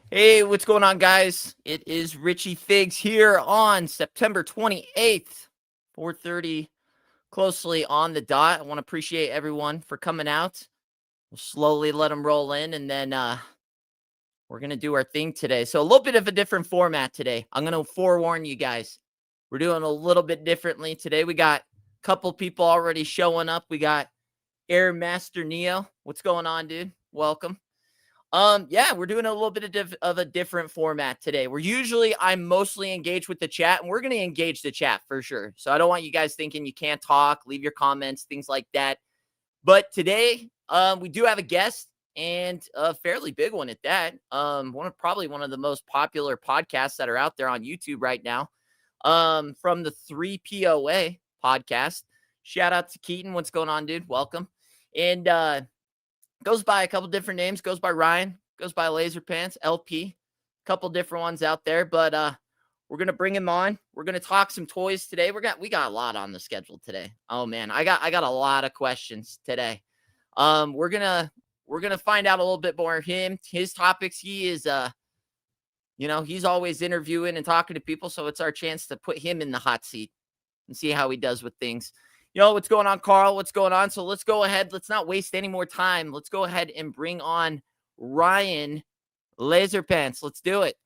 Hey, what's going on, guys? It is Richie Figs here on September 28th, 4:30, closely on the dot. I want to appreciate everyone for coming out. We'll slowly let them roll in, and then we're going to do our thing today. So a little bit of a different format today. I'm going to forewarn you guys. We're doing a little bit differently today. We got a couple people already showing up. We got Air Master Neo. What's going on, dude? Welcome. Yeah, we're doing a little bit of a different format today. I'm mostly engaged with the chat, and we're going to engage the chat for sure. So I don't want you guys thinking you can't talk, leave your comments, things like that. But today, we do have a guest, and a fairly big one at that. Probably one of the most popular podcasts that are out there on YouTube right now. From the 3POA podcast. Shout out to Keaton. What's going on, dude? Welcome. And goes by a couple different names. Goes by Ryan. Goes by Laser Pants. LP. Couple different ones out there. But we're gonna bring him on. We're gonna talk some toys today. We got a lot on the schedule today. Oh man, I got a lot of questions today. We're gonna find out a little bit more of him. His topics. He is he's always interviewing and talking to people, so it's our chance to put him in the hot seat and see how he does with things. What's going on, Carl? What's going on? So let's go ahead. Let's not waste any more time. Let's go ahead and bring on Ryan Laser Pants. Let's do it.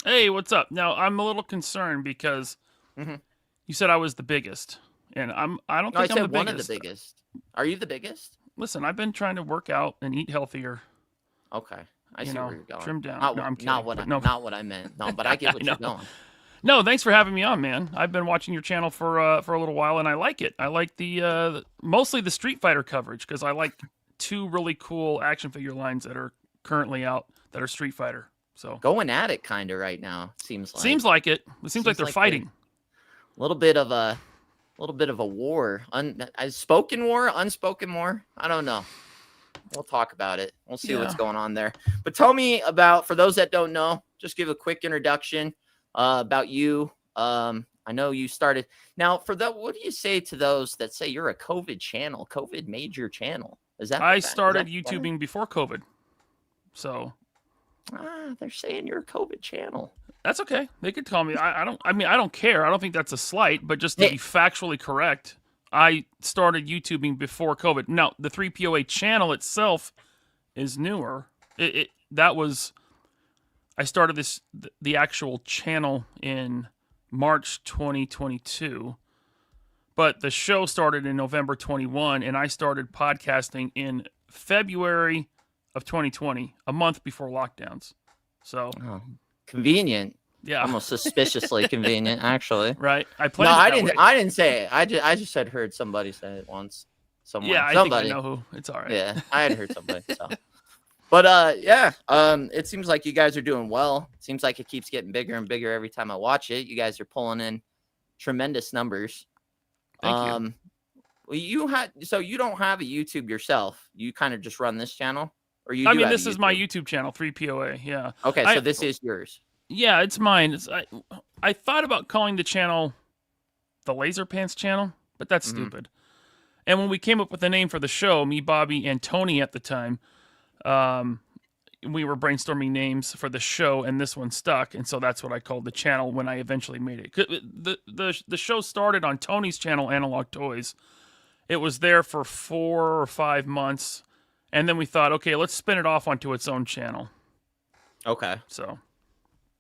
Hey, what's up? Now, I'm a little concerned because you said I was the biggest, and I don't think I'm the biggest. One of the biggest. Are you the biggest? Listen, I've been trying to work out and eat healthier. Okay, I see where you're going. Trim down. I'm kidding. Not what I meant. No, but I get what you're going. No, thanks for having me on, man. I've been watching your channel for a little while, and I like it. I like the mostly the Street Fighter coverage because I like two really cool action figure lines that are currently out that are Street Fighter. So going at it kind of right now. Seems like it. It seems like they're fighting. A little bit of a war. Spoken war, unspoken war. I don't know. We'll talk about it. We'll see what's going on there. But tell me about, for those that don't know, just give a quick introduction about you. I know you started. Now, what do you say to those that say you're a COVID major channel? Is that I started YouTubing before COVID. So they're saying you're a COVID channel. That's okay. They could call me. I don't care. I don't think that's a slight, but just to be factually correct, I started YouTubing before COVID. Now, the 3POA channel itself is newer. I started the actual channel in March 2022, but the show started in November 21, and I started podcasting in February of 2020, a month before lockdowns. So convenient. Yeah, almost suspiciously convenient, actually. Right. I didn't say it. I just had heard somebody say it once. I think I know who. It's all right. Yeah, I had heard somebody. So. But it seems like you guys are doing well. It seems like it keeps getting bigger and bigger every time I watch it. You guys are pulling in tremendous numbers. Thank you. Well, you don't have a YouTube yourself. You kind of just run this channel, or you? This is my YouTube channel, 3POA. Yeah. Okay, so this is yours. Yeah, it's mine. I thought about calling the channel the Laser Pants channel, but that's stupid. And when we came up with the name for the show, me, Bobby, and Tony at the time, we were brainstorming names for the show, and this one stuck, and so that's what I called the channel when I eventually made it. The show started on Tony's channel, Analog Toys. It was there for 4 or 5 months, and then we thought, okay, let's spin it off onto its own channel. Okay. So,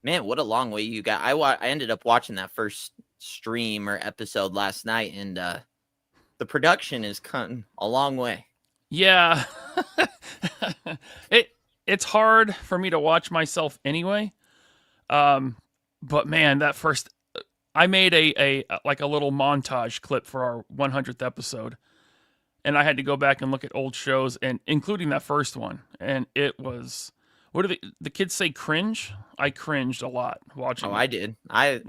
man, what a long way you got. I ended up watching that first stream or episode last night, and the production is cutting a long way. Yeah. It's hard for me to watch myself anyway. But man, that first, I made a little montage clip for our 100th episode, and I had to go back and look at old shows, and including that first one. And it was, what do the kids say, cringe? I cringed a lot watching. Oh, I did. I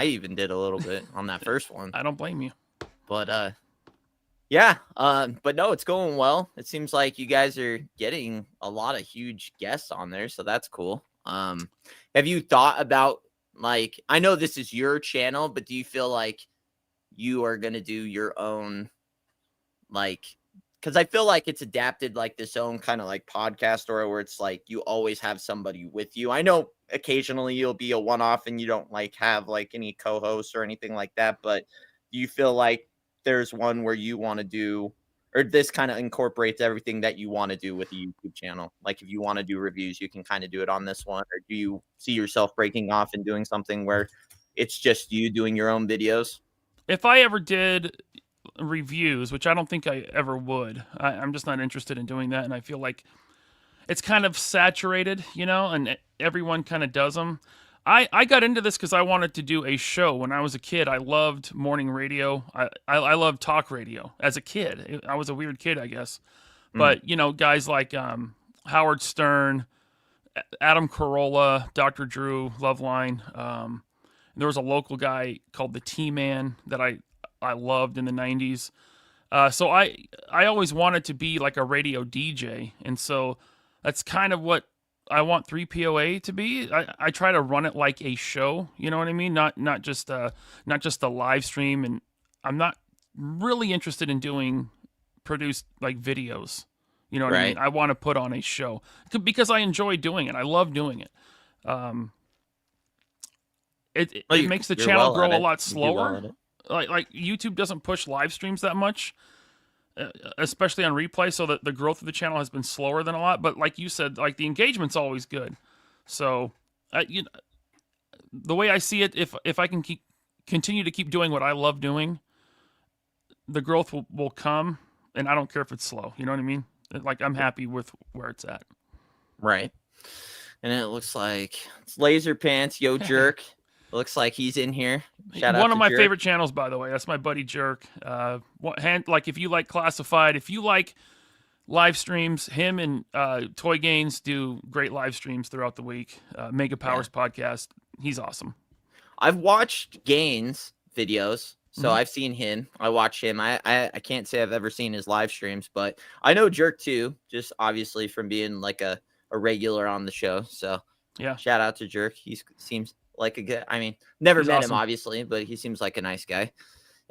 even did a little bit on that first one. I don't blame you. But yeah, but no, it's going well. It seems like you guys are getting a lot of huge guests on there, so that's cool. Have you thought about, like, I know this is your channel, but do you feel like you are going to do your own, like, because I feel like it's adapted like this own kind of like podcast or where it's like you always have somebody with you. I know occasionally you'll be a one-off and you don't like have like any co-hosts or anything like that, but do you feel like there's one where you want to do, or this kind of incorporates everything that you want to do with a YouTube channel? Like if you want to do reviews, you can kind of do it on this one, or do you see yourself breaking off and doing something where it's just you doing your own videos? If I ever did reviews, which I don't think I ever would, I'm just not interested in doing that, and I feel like it's kind of saturated, and everyone kind of does them. I got into this because I wanted to do a show. When I was a kid, I loved morning radio. I loved talk radio as a kid. I was a weird kid, I guess. But, guys like Howard Stern, Adam Carolla, Dr. Drew, Loveline. There was a local guy called the T-Man that I loved in the 90s. So I always wanted to be like a radio DJ. And so that's kind of what I want 3POA to be. I try to run it like a show, you know what I mean? Not just a live stream. And I'm not really interested in doing produced like videos. You know what I mean? I want to put on a show because I enjoy doing it. I love doing it. It makes the channel grow a lot slower. Like YouTube doesn't push live streams that much, especially on replay. So that the growth of the channel has been slower than a lot. But like you said, like the engagement's always good. So, the way I see it, if I can continue to keep doing what I love doing, the growth will come, and I don't care if it's slow. You know what I mean? Like I'm happy with where it's at. Right. And it looks like it's Laser Pants, Yo Jerk. It looks like he's in here. Shout out One of my Jerk. favorite channels, by the way. That's my buddy Jerk. Like if you like classified, if you like live streams, him and Toy Gaines do great live streams throughout the week. Mega Powers podcast. He's awesome. I've watched Gaines videos. So I've seen him. I watch him. I can't say I've ever seen his live streams, but I know Jerk too, just obviously from being like a regular on the show. So yeah, shout out to Jerk. He seems like a good, never met awesome. him obviously, but he seems like a nice guy.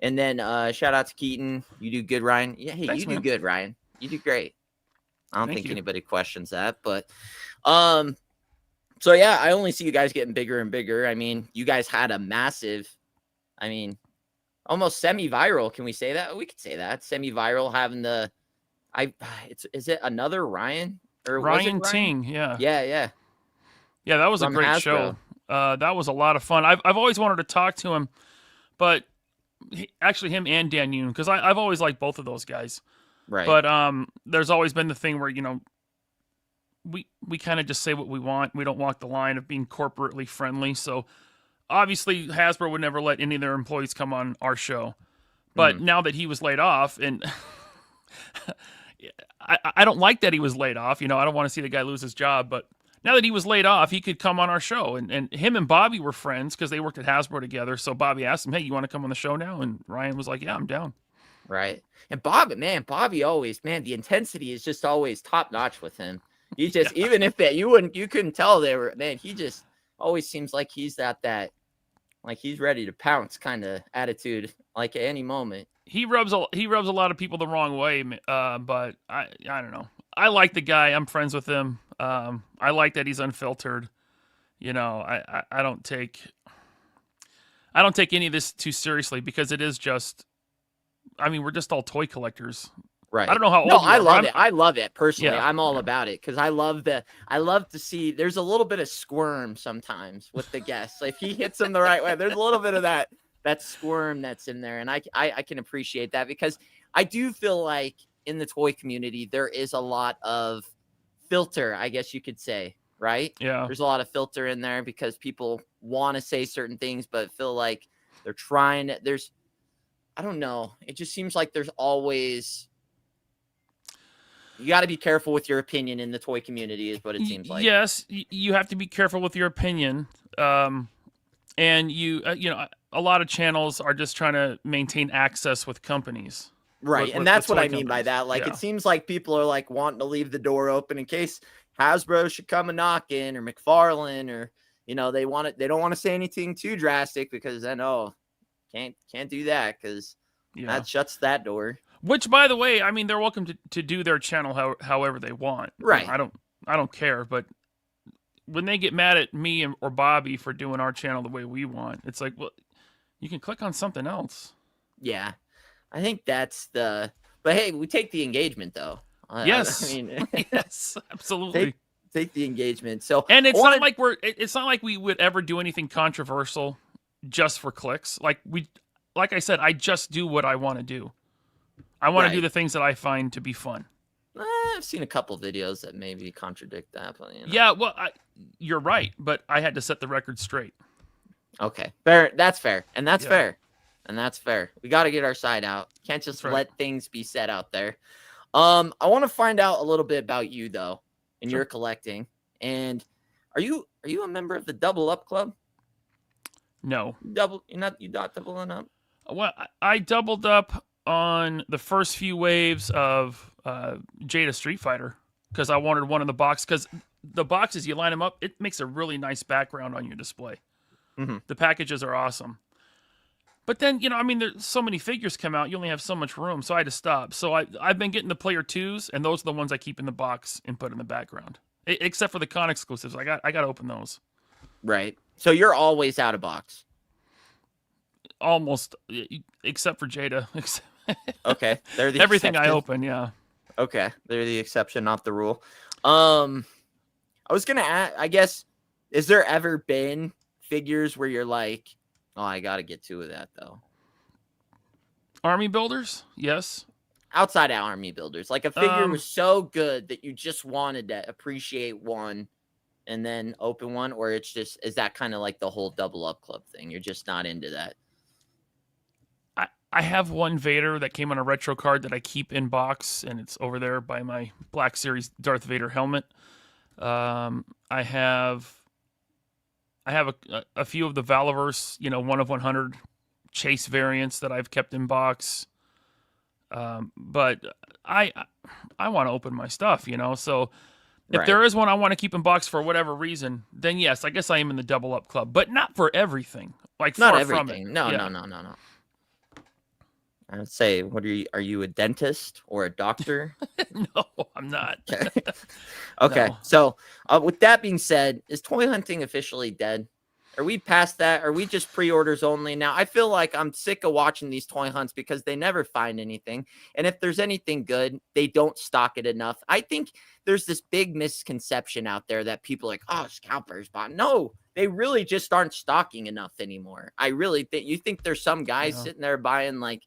And then shout out to Keaton. You do good, Ryan. Yeah, hey, thanks, you man. do good, Ryan. You do great. I don't think you. anybody questions that, but so yeah, I only see you guys getting bigger and bigger. I mean, you guys had a massive, almost semi-viral. Can we say that? We could say that. Semi-viral having the is it another Ryan? Or Ryan was it Ting, yeah. Yeah, that was from a great Hasbro. show. That was a lot of fun. I've always wanted to talk to him, but actually him and Dan Yoon, because I've always liked both of those guys. Right. But there's always been the thing where, we kind of just say what we want. We don't walk the line of being corporately friendly. So obviously Hasbro would never let any of their employees come on our show. But now that he was laid off, and I don't like that he was laid off. I don't want to see the guy lose his job. But now that he was laid off, he could come on our show. And him and Bobby were friends because they worked at Hasbro together. So Bobby asked him, hey, you want to come on the show now? And Ryan was like, yeah, I'm down. Right. And Bobby always, the intensity is just always top notch with him. He just, even if you couldn't tell they were, he just always seems like he's at that, like he's ready to pounce kind of attitude, like at any moment. He rubs a lot of people the wrong way, but I don't know. I like the guy. I'm friends with him. I like that he's unfiltered. I don't take any of this too seriously because it is just, we're just all toy collectors. Right. I don't know how old you are. I love it. I love it personally. Yeah, I'm all about it because I love to see there's a little bit of squirm sometimes with the guests. If he hits them the right way, there's a little bit of that squirm that's in there. And I can appreciate that because I do feel like in the toy community, there is a lot of filter, I guess you could say, right? Yeah. There's a lot of filter in there because people want to say certain things, but feel like they're trying to, I don't know. It just seems like there's always, you got to be careful with your opinion in the toy community is what it seems like. Yes, you have to be careful with your opinion. And a lot of channels are just trying to maintain access with companies. Right. And that's what I mean by that. Like, it seems like people are like wanting to leave the door open in case Hasbro should come and knock in, or McFarlane, or, they don't want to say anything too drastic because then, can't do that because that shuts that door. Which, by the way, I mean, they're welcome to do their channel however they want. Right. I don't care. But when they get mad at me or Bobby for doing our channel the way we want, it's like, well, you can click on something else. Yeah, I think that's the. But hey, we take the engagement though. Yes, I mean, yes, absolutely. Take the engagement. So, and it's not like it's not like we would ever do anything controversial just for clicks. Like I said, I just do what I want to do. I want to do the things that I find to be fun. I've seen a couple videos that maybe contradict that. But, Yeah, well, you're right, but I had to set the record straight. Okay, fair. That's fair, and that's fair, and that's fair. We got to get our side out. Can't just let things be said out there. I want to find out a little bit about you though, and your collecting. And are you a member of the Double Up Club? No. You're not doubling up? Well, I doubled up on the first few waves of Jada Street Fighter because I wanted one in the box, because the boxes, you line them up, it makes a really nice background on your display. Mm-hmm. The packages are awesome. But then, I mean, there's so many figures come out, you only have so much room, so I had to stop. So I've been getting the Player 2s, and those are the ones I keep in the box and put in the background. Except for the con exclusives. I got to open those. Right. So you're always out of box. Almost, except for Jada. Okay. They're the everything exception. I open, yeah. Okay. They're the exception, not the rule. I was going to ask, I guess, is there ever been figures where you're like, oh, I got to get two of that, though? Army builders? Yes. Outside of army builders. Like a figure was so good that you just wanted to appreciate one and then open one? Or it's just, is that kind of like the whole Double Up Club thing? You're just not into that? I have one Vader that came on a retro card that I keep in box, and it's over there by my Black Series Darth Vader helmet. I have a few of the Valiverse, 1 of 100 chase variants that I've kept in box. But I want to open my stuff, so if there is one I want to keep in box for whatever reason, then yes, I guess I am in the Double Up Club, but not for everything. Like not far everything. From it. No. I would say, are you a dentist or a doctor? No, I'm not. Okay. No. So with that being said, is toy hunting officially dead? Are we past that? Are we just pre-orders only now? I feel like I'm sick of watching these toy hunts because they never find anything. And if there's anything good, they don't stock it enough. I think there's this big misconception out there that people are like, oh, scalpers bought. No, they really just aren't stocking enough anymore. I really think you think there's some guys sitting there buying like,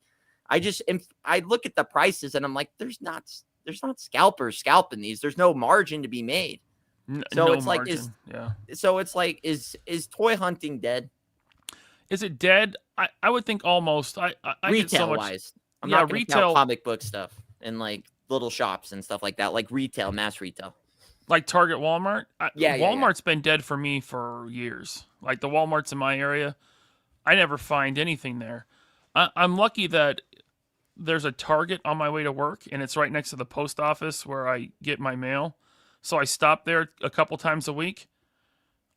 I look at the prices and I'm like, there's not scalpers scalping these. There's no margin to be made. So no it's margin. like, is toy hunting dead? Is it dead? I would think almost. I retail wise. I'm not going to count comic book stuff and like little shops and stuff like that, like retail, mass retail. Like Target, Walmart? Walmart's yeah. been dead for me for years. Like the Walmarts in my area, I never find anything there. I'm lucky that there's a Target on my way to work, and it's right next to the post office where I get my mail. So I stop there a couple times a week.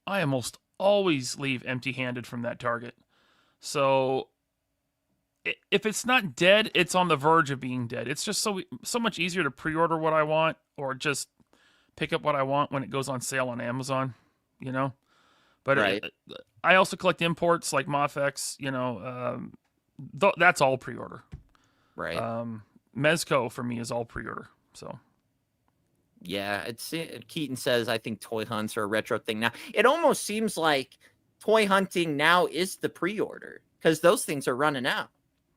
I almost always leave empty-handed from that Target. So if it's not dead, it's on the verge of being dead. It's just so much easier to pre-order what I want or just pick up what I want when it goes on sale on Amazon, But right. I also collect imports like Mofex, that's all pre-order. Right. Mezco for me is all pre-order. So yeah, Keaton says I think toy hunts are a retro thing now. It almost seems like toy hunting now is the pre-order because those things are running out.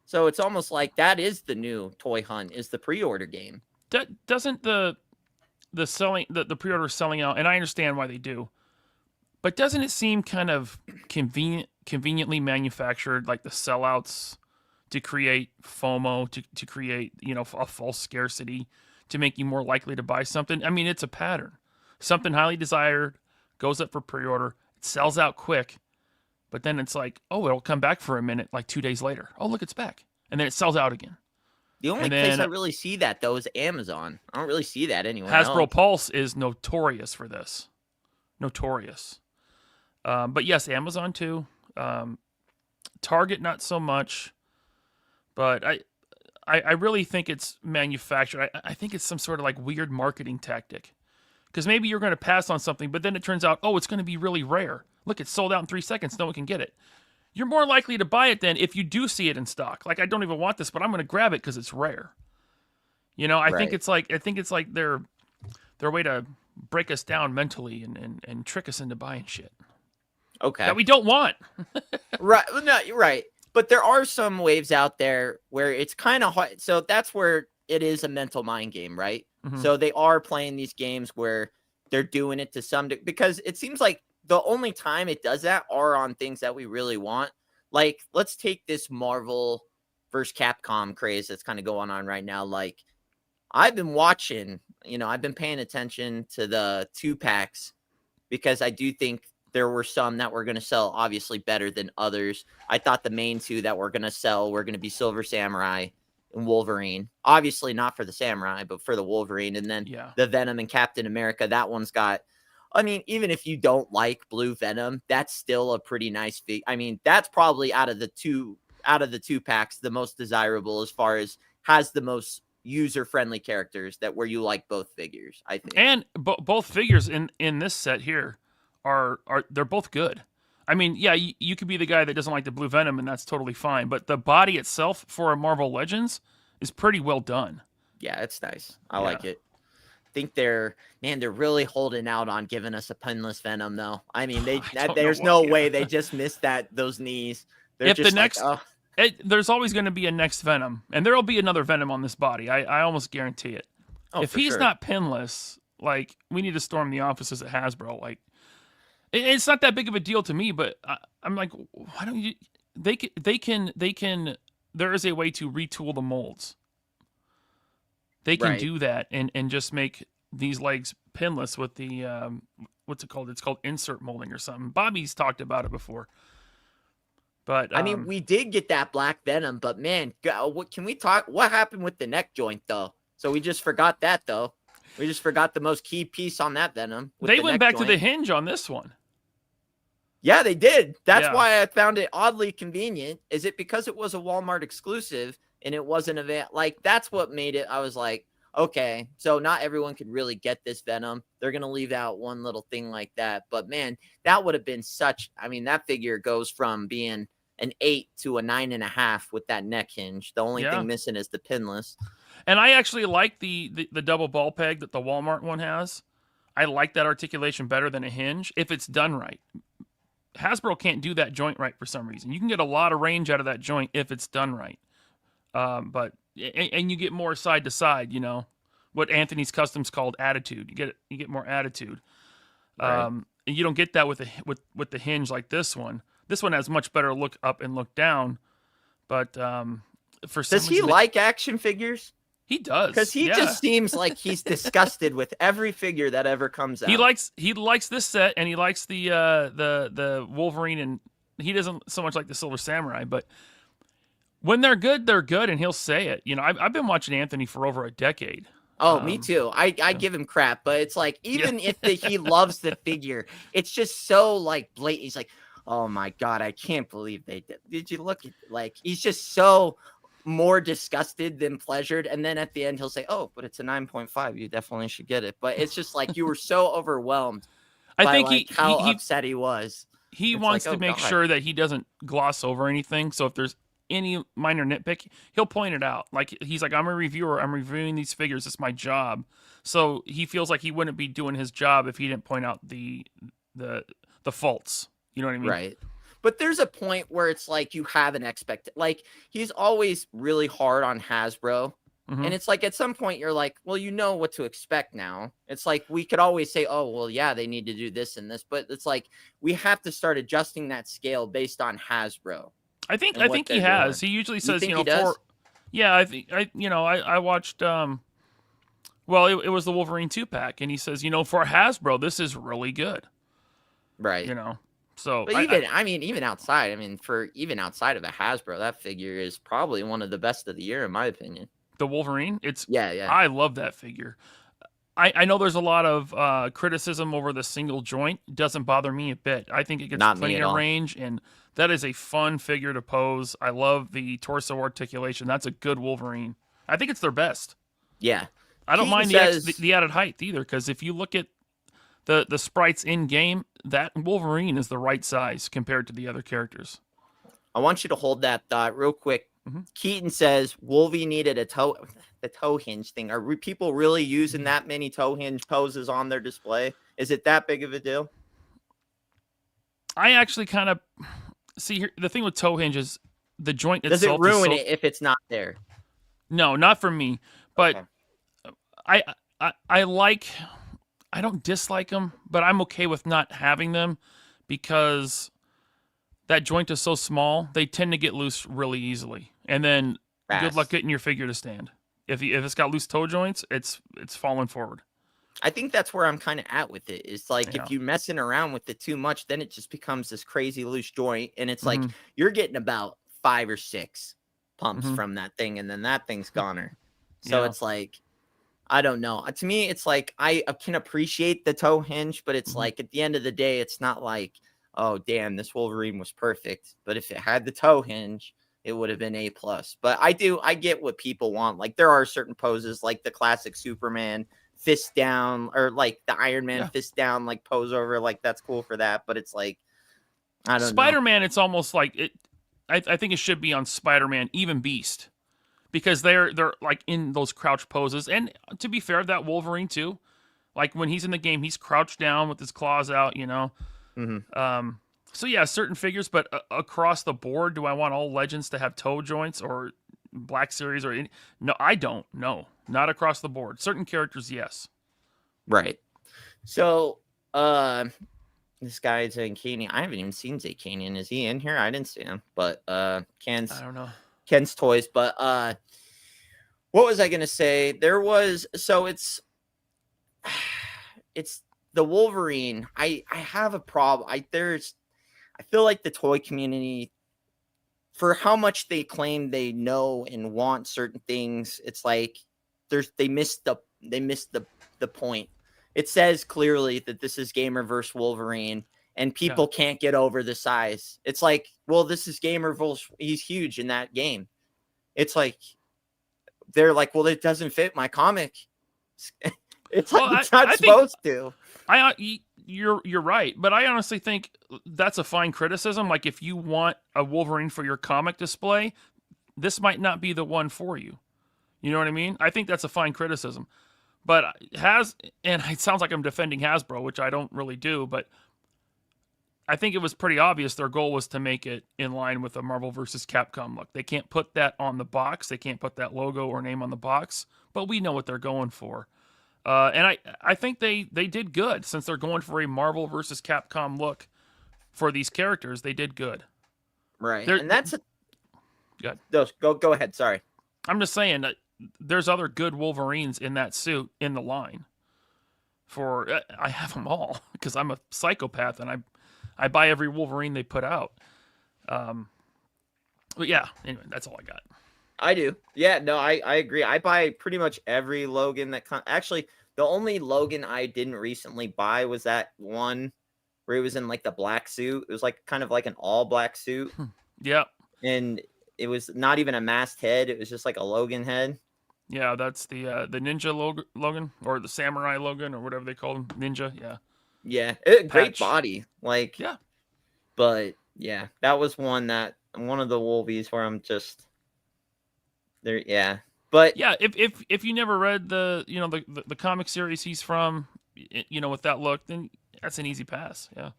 So it's almost like that is the new toy hunt is the pre-order game. Doesn't the pre-order selling out, and I understand why they do, but doesn't it seem kind of conveniently manufactured, like the sellouts, to create FOMO, to create, a false scarcity, to make you more likely to buy something? I mean, it's a pattern. Something highly desired goes up for pre-order, it sells out quick, but then it's like, oh, it'll come back for a minute, like 2 days later. Oh, look, it's back. And then it sells out again. The only place I really see that, though, is Amazon. I don't really see that anywhere Hasbro else. Pulse is notorious for this. Notorious. But yes, Amazon too. Target, not so much. But I really think it's manufactured. I think it's some sort of like weird marketing tactic. Because maybe you're going to pass on something, but then it turns out, oh, it's going to be really rare. Look, it's sold out in 3 seconds. No one can get it. You're more likely to buy it then if you do see it in stock. Like, I don't even want this, but I'm going to grab it because it's rare. You know, I think it's like their way to break us down mentally and trick us into buying shit. Okay. That we don't want. Right. No, you're right. But there are some waves out there where it's kind of hard. So that's where it is a mental mind game, right? Mhm. So they are playing these games where they're doing it to because it seems like the only time it does that are on things that we really want. Like, let's take this Marvel versus Capcom craze that's kind of going on right now. Like, I've been watching, I've been paying attention to the 2-packs because I do think there were some that were going to sell obviously better than others. I thought the main 2 that were going to sell were going to be Silver Samurai and Wolverine. Obviously not for the Samurai, but for the Wolverine. And then the Venom and Captain America, that one's got, I mean, even if you don't like Blue Venom, that's still a pretty nice I mean, that's probably out of the two packs, the most desirable as far as has the most user-friendly characters that where you like both figures, I think. And both figures in this set here are they're both good. I mean, yeah, you could be the guy that doesn't like the Blue Venom, and that's totally fine. But the body itself for a Marvel Legends is pretty well done. Yeah, it's nice. I like it. I think they're really holding out on giving us a pinless Venom, though. I mean, there's no way they just missed those knees. They're if just the next, like, there's always going to be a next Venom, and there'll be another Venom on this body. I almost guarantee it. Oh, if he's not pinless, like, we need to storm the offices at Hasbro. Like, it's not that big of a deal to me, but I'm like, why don't you? They can. There is a way to retool the molds. They can do that and just make these legs pinless with the what's it called? It's called insert molding or something. Bobby's talked about it before. But I mean, we did get that Black Venom, but man, what can we talk? What happened with the neck joint though? So we just forgot that though. We just forgot the most key piece on that Venom. They went back to the hinge on this one. Yeah, they did. That's why I found it oddly convenient. Is it because it was a Walmart exclusive and it wasn't like that's what made it? I was like, okay, so not everyone could really get this Venom. They're gonna leave out one little thing like that. But man, that would have been I mean, that figure goes from being an 8 to a 9.5 with that neck hinge. The only thing missing is the pinless. And I actually like the double ball peg that the Walmart one has. I like that articulation better than a hinge if it's done right. Hasbro can't do that joint right for some reason. You can get a lot of range out of that joint if it's done right. But you get more side to side, what Anthony's Customs called attitude. You get more attitude. Right. And you don't get that with the hinge like this one. This one has much better look up and look down. But for some reason, he like action figures? He does, because he just seems like he's disgusted with every figure that ever comes out. He likes this set, and he likes the Wolverine, and he doesn't so much like the Silver Samurai. But when they're good, and he'll say it. I've been watching Anthony for over a decade. Oh, me too. I give him crap, but it's like even if he loves the figure, it's just so like blatant. He's like, oh my god, I can't believe they did. Did you look at he's just so more disgusted than pleasured, and then at the end he'll say, oh, but it's a 9.5, you definitely should get it. But it's just like you were so overwhelmed I think how upset he was. He wants to make sure that he doesn't gloss over anything, so if there's any minor nitpick, he'll point it out. Like, he's like, I'm a reviewer, I'm reviewing these figures, it's my job. So he feels like he wouldn't be doing his job if he didn't point out the faults. You know what I mean? Right. But there's a point where it's like you have an like, he's always really hard on Hasbro. Mm-hmm. And it's like at some point you're like, well, you know what to expect now. It's like we could always say, oh, well, yeah, they need to do this and this. But it's like we have to start adjusting that scale based on Hasbro. I think he has. He usually says, I watched it was the Wolverine 2-pack, and he says, for Hasbro, this is really good. Right. So, but even outside of a Hasbro, that figure is probably one of the best of the year, in my opinion. The Wolverine, yeah. I love that figure. I know there's a lot of criticism over the single joint. It doesn't bother me a bit. I think it gets Not me plenty at of all. range, and that is a fun figure to pose. I love the torso articulation. That's a good Wolverine. I think it's their best. Yeah. I don't Keaton mind says, the added height either, because if you look at the sprites in game, that Wolverine is the right size compared to the other characters. I want you to hold that thought real quick. Mhm. Keaton says Wolvie needed the toe hinge thing. Are people really using that many toe hinge poses on their display? Is it that big of a deal? I actually kind of see here, the thing with toe hinge is the joint Does it itself ruin is it if it's not there? no, not for me. But Okay. I, I like, I don't dislike them, but I'm okay with not having them because that joint is so small. They tend to get loose really easily, and then good luck Fast. getting your figure to stand. If it's got loose toe joints, it's falling forward. I think that's where I'm kind of at with it. It's like Yeah. if you're messing around with it too much, then it just becomes this crazy loose joint. And it's like Mhm. you're getting about 5 or 6 pumps Mhm. from that thing, and then that thing's goner. So Yeah. it's like, I don't know. To me, it's like I can appreciate the toe hinge, but it's Mhm. like at the end of the day, it's not like, oh damn, this Wolverine was perfect. But if it had the toe hinge, it would have been A plus. But I get what people want. Like there are certain poses, like the classic Superman fist down, or like the Iron Man Yeah. fist down, like pose over. Like that's cool for that. But it's like, I don't know. Spider-Man, it's almost like it. I think it should be on Spider-Man, even Beast, because they're like in those crouch poses. And to be fair, that Wolverine too. Like when he's in the game, he's crouched down with his claws out. Mhm. So yeah, certain figures, but across the board, do I want all legends to have toe joints or Black Series or any? No, I don't. No, not across the board. Certain characters, yes. Right. So, this guy's in Canyon. I haven't even seen Zay Canyon. Is he in here? I didn't see him. But I don't know. Ken's toys. But what was I gonna say? There was it's the Wolverine. I have a problem. I feel like the toy community, for how much they claim they know and want certain things, it's like they missed the point. It says clearly that this is Gamer versus Wolverine, and people can't get over the size. It's like, well, this is Gamer versus, he's huge in that game. It's like they're like, well, it doesn't fit my comic. It's like it's not supposed to. You're right, but I honestly think that's a fine criticism. Like if you want a Wolverine for your comic display, this might not be the one for you. You know what I mean? I think that's a fine criticism. But and it sounds like I'm defending Hasbro, which I don't really do, but I think it was pretty obvious their goal was to make it in line with a Marvel vs. Capcom look. They can't put that on the box. They can't put that logo or name on the box, but we know what they're going for. And I think they did good since they're going for a Marvel versus Capcom look for these characters. They did good. Right. And that's good. Go ahead. Sorry. I'm just saying that there's other good Wolverines in that suit in the line. I have them all because I'm a psychopath and I buy every Wolverine they put out. But yeah, anyway, that's all I got. I do. Yeah, no, I agree. I buy pretty much every Logan actually, the only Logan I didn't recently buy was that one where he was in like the black suit. It was like kind of like an all black suit. Yeah. And it was not even a masked head. It was just like a Logan head. Yeah, that's the ninja Logan or the samurai Logan or whatever they call him. Ninja, yeah. Yeah, great body. Like, yeah. But yeah, that was one of the Wolvies where I'm just there. Yeah, but yeah, if you never read the the comic series he's from, with that look, then that's an easy pass. Yeah.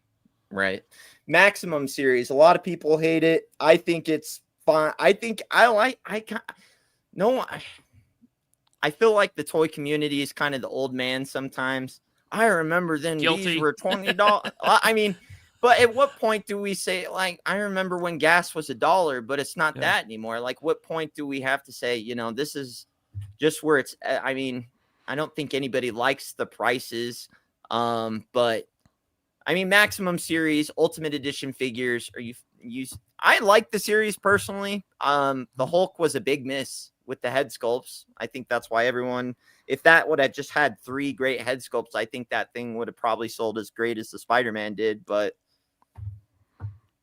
Right. Maximum series. A lot of people hate it. I think it's fine. I think I feel like the toy community is kind of the old man sometimes. I remember then these were $20. I mean, but at what point do we say, like, I remember when gas was $1, but it's not that anymore. Like, what point do we have to say, this is just where it's, I mean, I don't think anybody likes the prices. But I mean, Maximum series, Ultimate Edition figures, I like the series personally. The Hulk was a big miss. with the head sculpts. I think that's why everyone, if that would have just had 3 great head sculpts, I think that thing would have probably sold as great as the Spider-Man did. But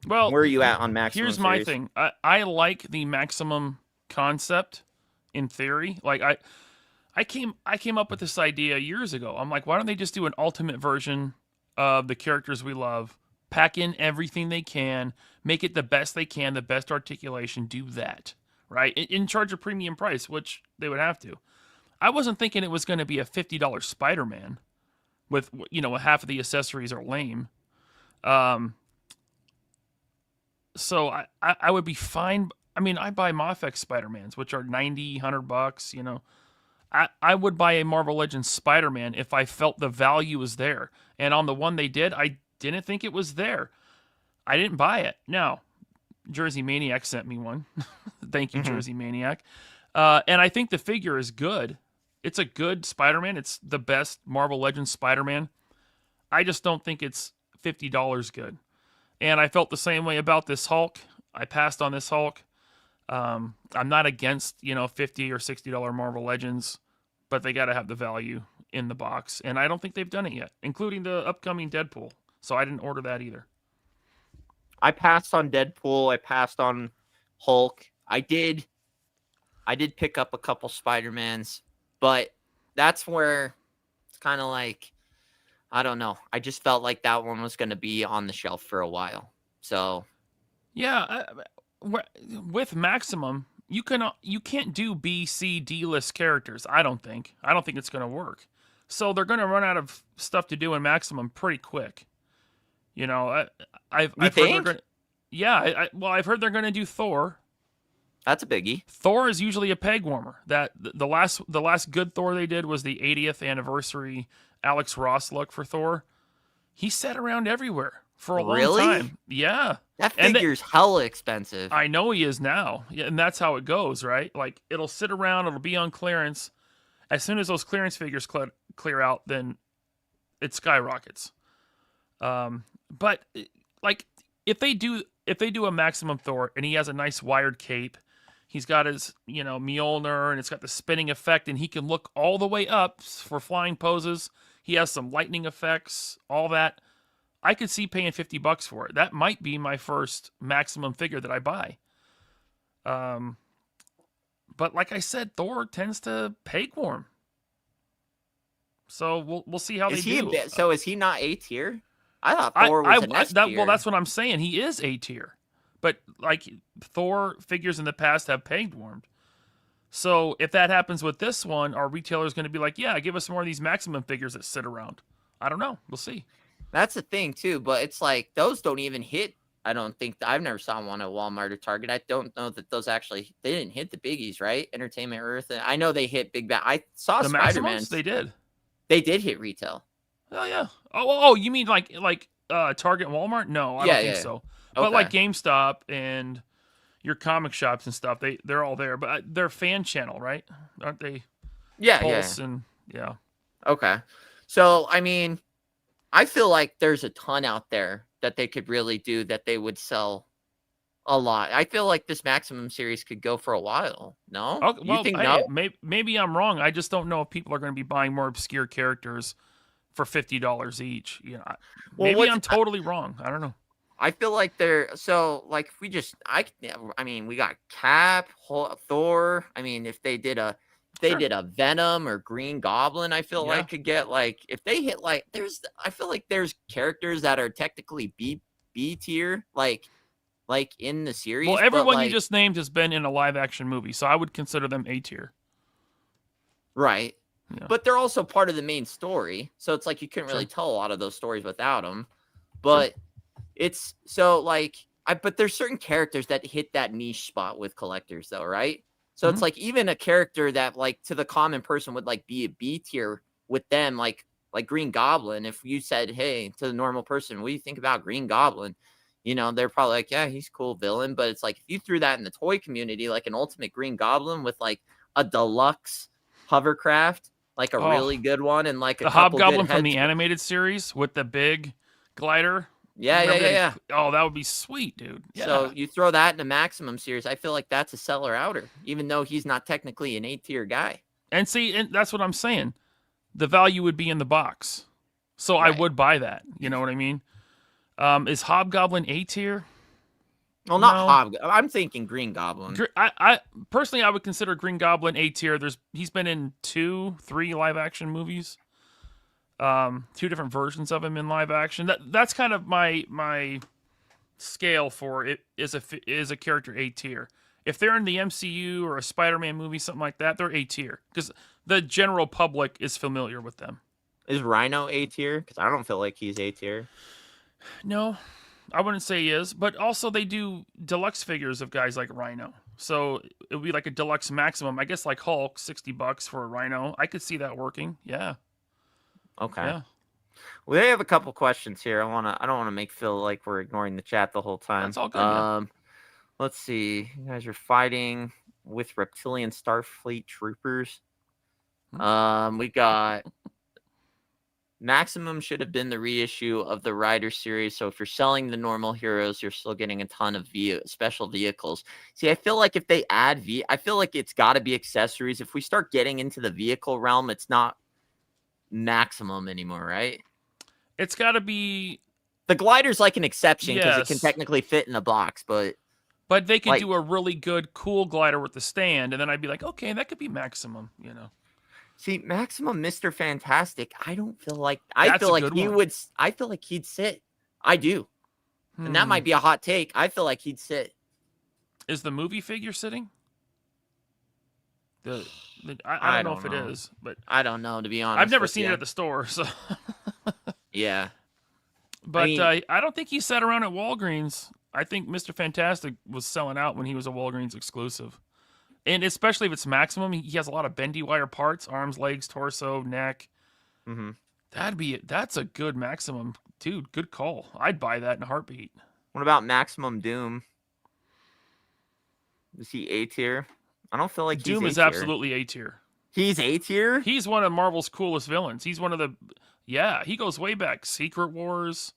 well, where are you at on Maximum here's my series? thing. I like the Maximum concept in theory. Like I came up with this idea years ago. I'm like, why don't they just do an ultimate version of the characters we love, pack in everything they can, make it the best they can, the best articulation, do that, right? In charge of premium price, which they would have to. I wasn't thinking it was going to be a $50 Spider-Man with, half of the accessories are lame. So I would be fine. I mean, I buy Mafex Spider-Mans, which are $90, $100, I would buy a Marvel Legends Spider-Man if I felt the value was there. And on the one they did, I didn't think it was there. I didn't buy it. Now, Jersey Maniac sent me one. Thank you, Jersey Maniac. And I think the figure is good. It's a good Spider-Man. It's the best Marvel Legends Spider-Man. I just don't think it's $50 good. And I felt the same way about this Hulk. I passed on this Hulk. I'm not against, $50 or $60 Marvel Legends, but they got to have the value in the box. And I don't think they've done it yet, including the upcoming Deadpool. So I didn't order that either. I passed on Deadpool. I passed on Hulk. I did pick up a couple Spider-Mans, but that's where it's kind of like, I don't know. I just felt like that one was going to be on the shelf for a while. So, yeah, with Maximum, you can't do B, C, D list characters. I don't think it's going to work. So they're going to run out of stuff to do in Maximum pretty quick. I've heard they're going. Yeah, I've heard they're going to do Thor. That's a biggie. Thor is usually a peg warmer. That the last good Thor they did was the 80th anniversary Alex Ross look for Thor. He sat around everywhere for a long time. Yeah. That figure's hella expensive. I know he is now. Yeah, and that's how it goes, right? Like, it'll sit around, it'll be on clearance. As soon as those clearance figures clear out, then it skyrockets. But like, if they do a Maximum Thor and he has a nice wired cape, he's got his, Mjolnir, and it's got the spinning effect, and he can look all the way up for flying poses. He has some lightning effects, all that. I could see paying $50 for it. That might be my first Maximum figure that I buy. But like I said, Thor tends to peg warm. So we'll see how they do. So is he not A tier? I thought Thor was an S tier. Well, that's what I'm saying. He is A tier. But like Thor figures in the past have pegged warmed. So if that happens with this one, our retailer's going to be like, yeah, give us more of these Maximum figures that sit around. I don't know. We'll see. That's the thing too, but it's like those don't even hit. I don't think I've never saw one at Walmart or Target. I don't know that those they didn't hit the biggies, right? Entertainment Earth. I know they hit Big Bad. I saw the Spider-Man. They did. They did hit retail. Oh yeah. Oh, you mean like Target and Walmart? No, I don't think so. But like GameStop and your comic shops and stuff, they're all there. But they're fan channel, right? Aren't they? Yeah, Pulse and yeah. Okay. So I mean, I feel like there's a ton out there that they could really do that they would sell a lot. I feel like this Maximum series could go for a while. No? Okay, well, you think no? Maybe I'm wrong. I just don't know if people are going to be buying more obscure characters for $50 each. Maybe I'm totally wrong. I don't know. I feel like if we got Cap, Thor. I mean, if they did a Venom or Green Goblin, I feel like could get if they hit I feel like there's characters that are technically B tier, like in the series. Well, everyone you just named has been in a live action movie, so I would consider them A tier. Right. Yeah. But they're also part of the main story, so it's like you couldn't really tell a lot of those stories without them. But it's so but there's certain characters that hit that niche spot with collectors, though, right? So it's like even a character that to the common person would be a B tier with them, like Green Goblin. If you said, hey, to the normal person, what do you think about Green Goblin? They're probably like, yeah, he's a cool villain. But it's like if you threw that in the toy community, like an Ultimate Green Goblin with a deluxe hovercraft, really good one, and a the Hobgoblin from the animated series with the big glider. Yeah, Remember that? yeah. Oh, that would be sweet, dude. Yeah. So you throw that in the Maximum series. I feel like that's a seller outer, even though he's not technically an A-tier guy. And see, and that's what I'm saying. The value would be in the box. So I Right. would buy that. You know what I mean? Is Hobgoblin A tier? Well, not No. Hobgoblin. I'm thinking Green Goblin. I personally, I would consider Green Goblin A tier. He's been in 2-3 live action movies. 2 different versions of him in live action. That's kind of my scale for it is a character A tier. If they're in the MCU or a Spider-Man movie, something like that, they're A tier because the general public is familiar with them. Is Rhino A tier? Because I don't feel like he's A tier. No, I wouldn't say he is, but also they do deluxe figures of guys like Rhino. So it would be like a deluxe maximum. I guess like Hulk, $60 for a Rhino. I could see that working. Yeah. Okay. Yeah. We have a couple questions here. I don't want to make feel like we're ignoring the chat the whole time. That's all good. Yeah. Let's see. You guys are fighting with reptilian Starfleet troopers. We got Maximum should have been the reissue of the Rider series. So if you're selling the normal heroes, you're still getting a ton of special vehicles. See, I feel like if they add I feel like it's got to be accessories. If we start getting into the vehicle realm, it's not Maximum anymore, right? It's got to be. The glider's like an exception because Yes. it can technically fit in a box, but they could like, do a really good, cool glider with the stand, and then I'd be like, okay, that could be Maximum, you know. See, Maximum Mr. Fantastic, I don't feel like That's feel a like good he one. would. I feel like he'd sit. I do, and that might be a hot take. I feel like he'd sit. Is the movie figure sitting? I don't know if it is, but I don't know, to be honest. I've never seen it at the store, so yeah. But I don't think he sat around at Walgreens. I think Mr. Fantastic was selling out when he was a Walgreens exclusive. And especially if it's Maximum, he has a lot of bendy wire parts, arms, legs, torso, neck. Mm-hmm. That's a good Maximum. Dude, good call. I'd buy that in a heartbeat. What about Maximum Doom? Is he A tier? I don't feel like Doom he's is A-tier. Absolutely A tier. He's A tier? He's one of Marvel's coolest villains. He's one of the he goes way back. Secret Wars.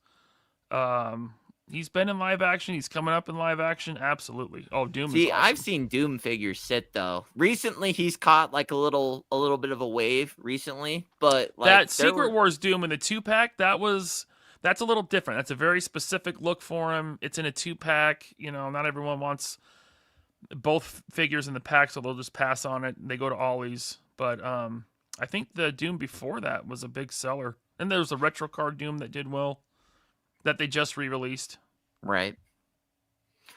He's been in live action. He's coming up in live action. Absolutely. Oh, Doom is awesome. I've seen Doom figures sit though. Recently, he's caught like a little bit of a wave recently, but like that Secret Wars Doom in the 2-pack, that's a little different. That's a very specific look for him. It's in a 2-pack. You know, not everyone wants both figures in the pack, so they'll just pass on it. They go to Ollie's. But I think the Doom before that was a big seller. And there was a retro card Doom that did well that they just re-released. Right.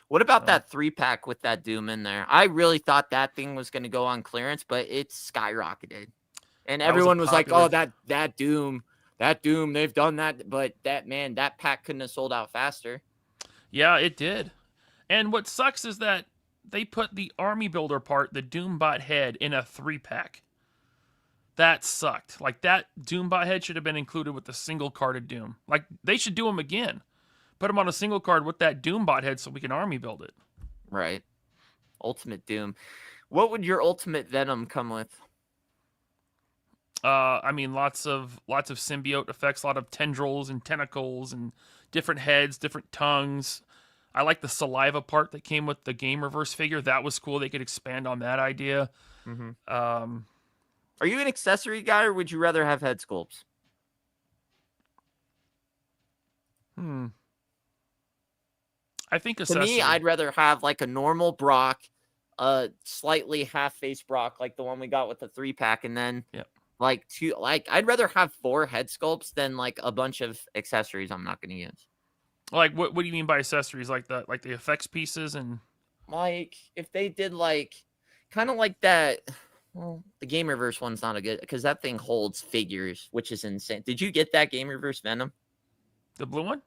What about that 3-pack with that Doom in there? I really thought that thing was going to go on clearance, but it skyrocketed. And everyone was like, oh, that Doom, they've done that. But that pack couldn't have sold out faster. Yeah, it did. And what sucks is that they put the Army Builder part, the Doombot head, in a 3-pack. That sucked. Like, that Doombot head should have been included with the single carded Doom. Like, they should do them again. Put them on a single card with that Doombot head so we can Army build it. Right. Ultimate Doom. What would your Ultimate Venom come with? I mean, lots of symbiote effects, a lot of tendrils and tentacles and different heads, different tongues. I like the saliva part that came with the Game Reverse figure. That was cool. They could expand on that idea. Mm-hmm. Are you an accessory guy, or would you rather have head sculpts? I think accessory. To me, I'd rather have like a normal Brock, a slightly half-face Brock, like the one we got with the 3-pack, and then I'd rather have 4 head sculpts than like a bunch of accessories I'm not going to use. Like, what do you mean by accessories? Like the effects pieces and like if they did like kind of like that. Well, the Game Reverse one's not a good because that thing holds figures, which is insane. Did you get that Game Reverse Venom? The blue one?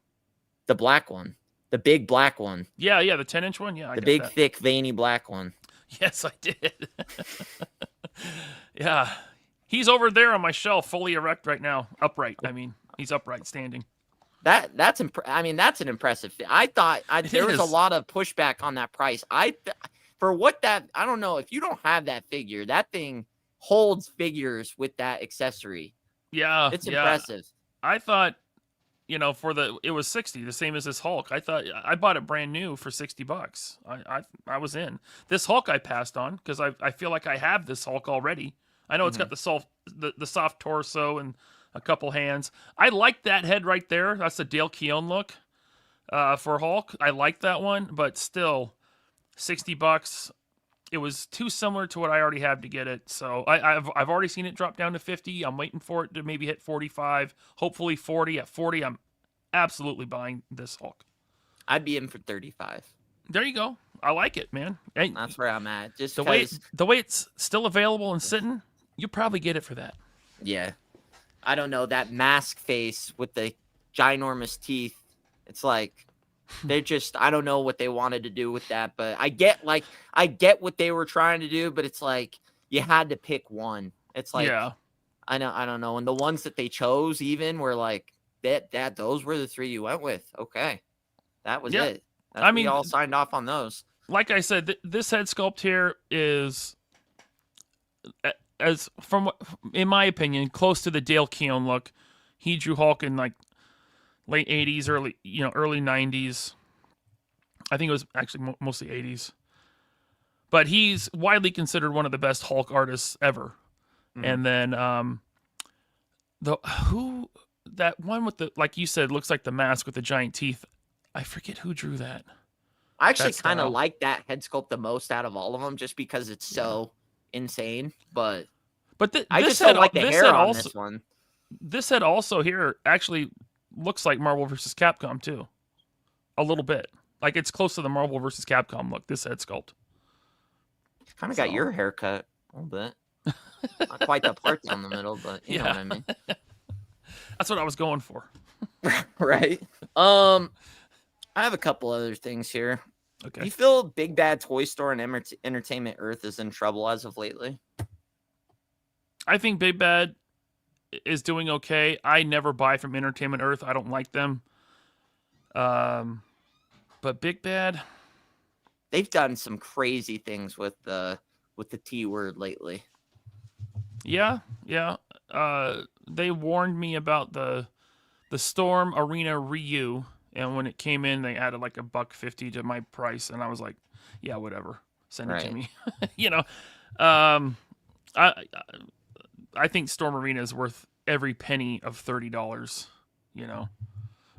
The black one. The big black one. Yeah, the 10-inch one. Yeah, the big, thick, veiny black one. Yes, I did. Yeah. He's over there on my shelf, fully erect right now. Upright. I mean, he's upright, standing. That's an impressive thing. I thought there was a lot of pushback on that price. For what that, I don't know, if you don't have that figure, that thing holds figures with that accessory. Yeah. It's impressive. I thought it was 60, the same as this Hulk. I thought I bought it brand new for $60. I was in. This Hulk I passed on because I feel like I have this Hulk already. I know it's got the soft torso and a couple hands. I like that head right there. That's the Dale Keown look for Hulk. I like that one, but still, $60. It was too similar to what I already have to get it. So I've already seen it drop down to 50. I'm waiting for it to maybe hit 45, hopefully 40. At 40, I'm absolutely buying this Hulk. I'd be in for 35. There you go. I like it, man. Hey, that's where I'm at. Just the way it's still available and sitting, you probably get it for that. Yeah. I don't know, that mask face with the ginormous teeth. It's like they're just, I don't know what they wanted to do with that, but I get what they were trying to do, but it's like you had to pick one. It's like, yeah. I don't know. And the ones that they chose even were like that those were the three you went with. Okay. That was it. We all signed off on those. Like I said, this head sculpt here is, in my opinion, close to the Dale Keown look. He drew Hulk in like late 80s, early 90s. I think it was actually mostly 80s. But he's widely considered one of the best Hulk artists ever. Mm-hmm. And then that one with the, like you said, looks like the mask with the giant teeth. I forget who drew that. I actually kind of like that head sculpt the most out of all of them, just because it's so insane. But I just don't like the hair on this one. This head also here actually looks like Marvel vs. Capcom too, a little bit. Like it's close to the Marvel vs. Capcom look. This head sculpt kind of got your haircut a little bit. Not quite the part down the middle, but you know what I mean. That's what I was going for. Right. I have a couple other things here. Okay. Do you feel Big Bad Toy Store and Entertainment Earth is in trouble as of lately? I think Big Bad is doing okay. I never buy from Entertainment Earth. I don't like them. But Big Bad, they've done some crazy things with the T word lately. Yeah. They warned me about the Storm Arena Ryu, and when it came in, they added like $150 to my price, and I was like, yeah, whatever, send it to me. I think Storm Arena is worth every penny of $30.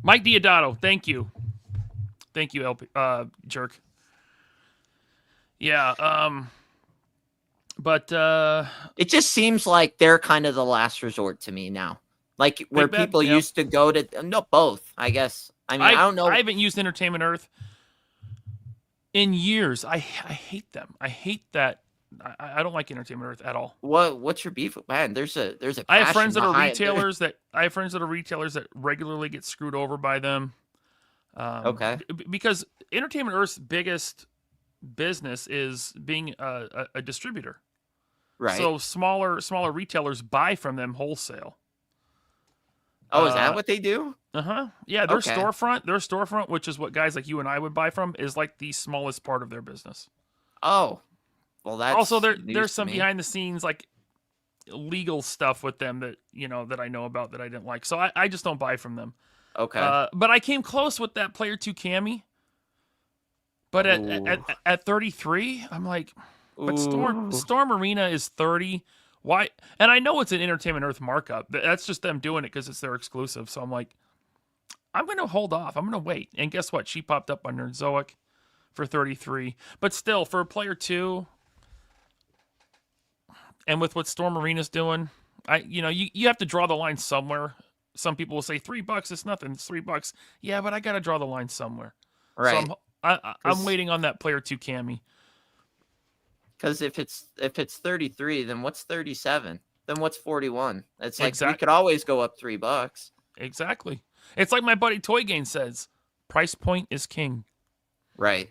Mike Diodato, thank you, LP, jerk. Yeah. But it just seems like they're kind of the last resort to me now. Like where people used to go to, no, both, I guess. I mean, I don't know. I haven't used Entertainment Earth in years. I hate them. I hate that. I don't like Entertainment Earth at all. What's your beef? Man, there's a I have friends that are retailers that regularly get screwed over by them. Okay. Because Entertainment Earth's biggest business is being a distributor. Right. So smaller retailers buy from them wholesale. Oh, is that what they do? Yeah, their storefront, which is what guys like you and I would buy from, is like the smallest part of their business. Oh. Well, that's also there's some behind the scenes like legal stuff with them that that I know about that I didn't like. So I just don't buy from them. Okay. But I came close with that Player 2 Cammy. But at 33, I'm like, but Storm Arena is 30. Why? And I know it's an Entertainment Earth markup. That's just them doing it because it's their exclusive. So I'm like, I'm going to hold off. I'm going to wait. And guess what? She popped up on Nerdzoic for 33. But still, for a Player 2, and with what Storm Arena's doing, you have to draw the line somewhere. Some people will say $3, it's nothing. It's $3. Yeah, but I got to draw the line somewhere. Right. So I'm waiting on that Player 2 Cammy. Because if it's 33, then what's 37? Then what's 41? It's like exactly. We could always go up $3. Exactly. It's like my buddy Toy Gain says, price point is king. Right.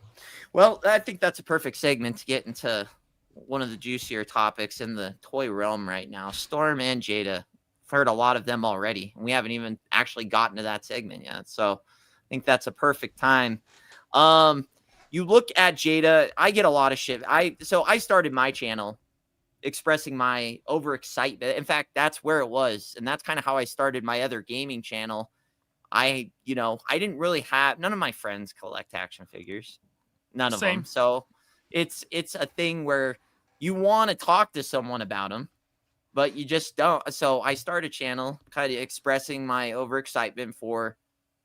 Well, I think that's a perfect segment to get into one of the juicier topics in the toy realm right now. Storm and Jada. I've heard a lot of them already. And we haven't even actually gotten to that segment yet. So I think that's a perfect time. You look at Jada, I get a lot of shit. I started my channel expressing my overexcitement. In fact, that's where it was. And that's kind of how I started my other gaming channel. I didn't really have, none of my friends collect action figures. None of them. Same. So it's a thing where you want to talk to someone about them, but you just don't. So I started a channel kind of expressing my overexcitement for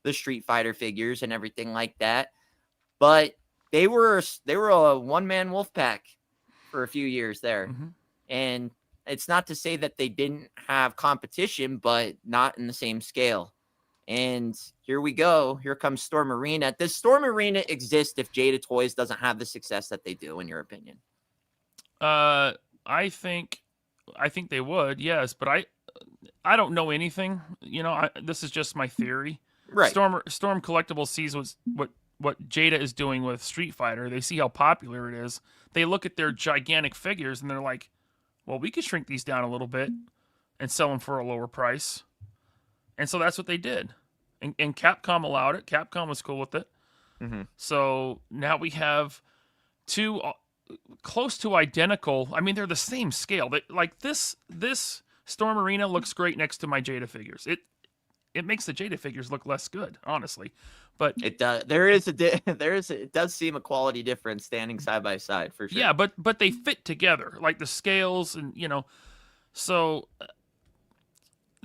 the Street Fighter figures and everything like that. But they were a one-man wolf pack for a few years there. Mm-hmm. And it's not to say that they didn't have competition, but not in the same scale. And here we go. Here comes Storm Arena. Does Storm Arena exist if Jada Toys doesn't have the success that they do, in your opinion? I think they would, yes, but I don't know anything. This is just my theory. Right. Storm Collectibles sees what Jada is doing with Street Fighter. They see how popular it is. They look at their gigantic figures and they're like, well, we could shrink these down a little bit and sell them for a lower price. And so that's what they did. And Capcom allowed it. Capcom was cool with it. Mm-hmm. So now we have two close to identical. I mean, they're the same scale. Like this Storm Arena looks great next to my Jada figures. It makes the Jada figures look less good, honestly. But it does. It does seem a quality difference standing side by side for sure. Yeah, but they fit together, like the scales, and so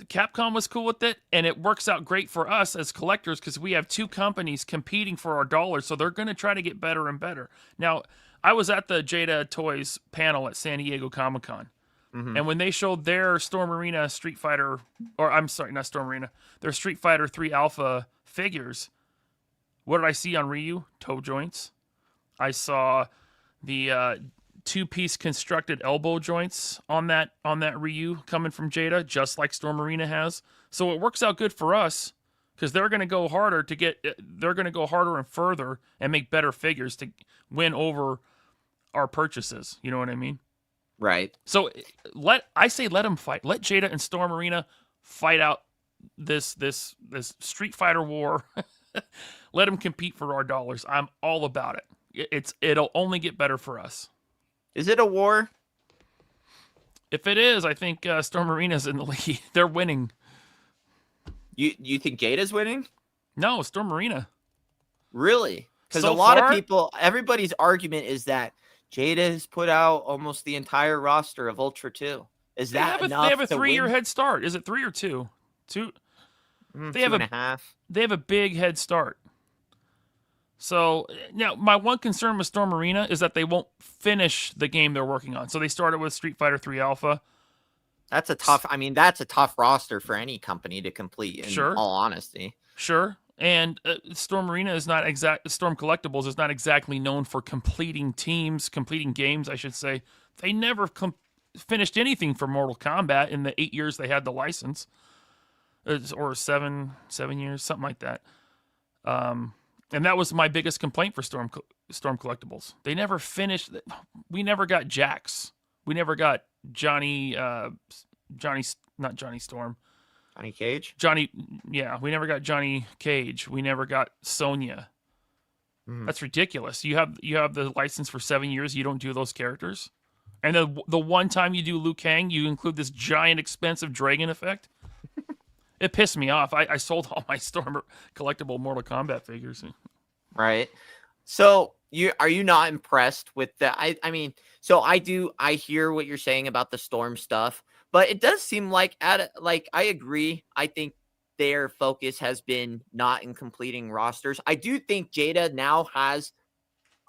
Capcom was cool with it, and it works out great for us as collectors because we have two companies competing for our dollars, so they're going to try to get better and better. Now, I was at the Jada Toys panel at San Diego Comic-Con, and when they showed their Storm Arena Street Fighter, or I'm sorry, not Storm Arena, their Street Fighter 3 Alpha figures, what did I see on Ryu? Toe joints. I saw the two-piece constructed elbow joints on that Ryu coming from Jada, just like Storm Arena has. So it works out good for us because they're going to go harder and further and make better figures to win over our purchases. You know what I mean? Right. So let them fight. Let Jada and Storm Arena fight out this Street Fighter war. Let them compete for our dollars. I'm all about it. It'll only get better for us. Is it a war? If it is, I think Storm Arena's in the lead. They're winning. You think Jada's winning? No, Storm Arena. Really? Because So a lot far- of people, everybody's argument is that Jada has put out almost the entire roster of Ultra 2. Is that enough? They have a to 3-year win? head start. Is it 3 or 2? 2. They have 2.5. They have a big head start. So now my one concern with Storm Arena is that they won't finish the game they're working on. So they started with Street Fighter 3 Alpha. That's a tough roster for any company to complete, in Sure. all honesty. Sure. And Storm Collectibles is not exactly known for completing games, I should say. They never finished anything for Mortal Kombat in the 8 years they had the license. Or 7 years, something like that. And that was my biggest complaint for Storm Collectibles. They never finished. We never got Jax. We never got Johnny, not Johnny Storm. Johnny Cage? We never got Johnny Cage. We never got Sonya. That's ridiculous. You have the license for 7 years. You don't do those characters. And the one time you do Liu Kang, you include this giant expensive dragon effect. It pissed me off. I sold all my Storm collectible Mortal Kombat figures. Right. So are you not impressed with that? I hear what you're saying about the Storm stuff, but it does seem like I agree. I think their focus has been not in completing rosters. I do think Jada now has,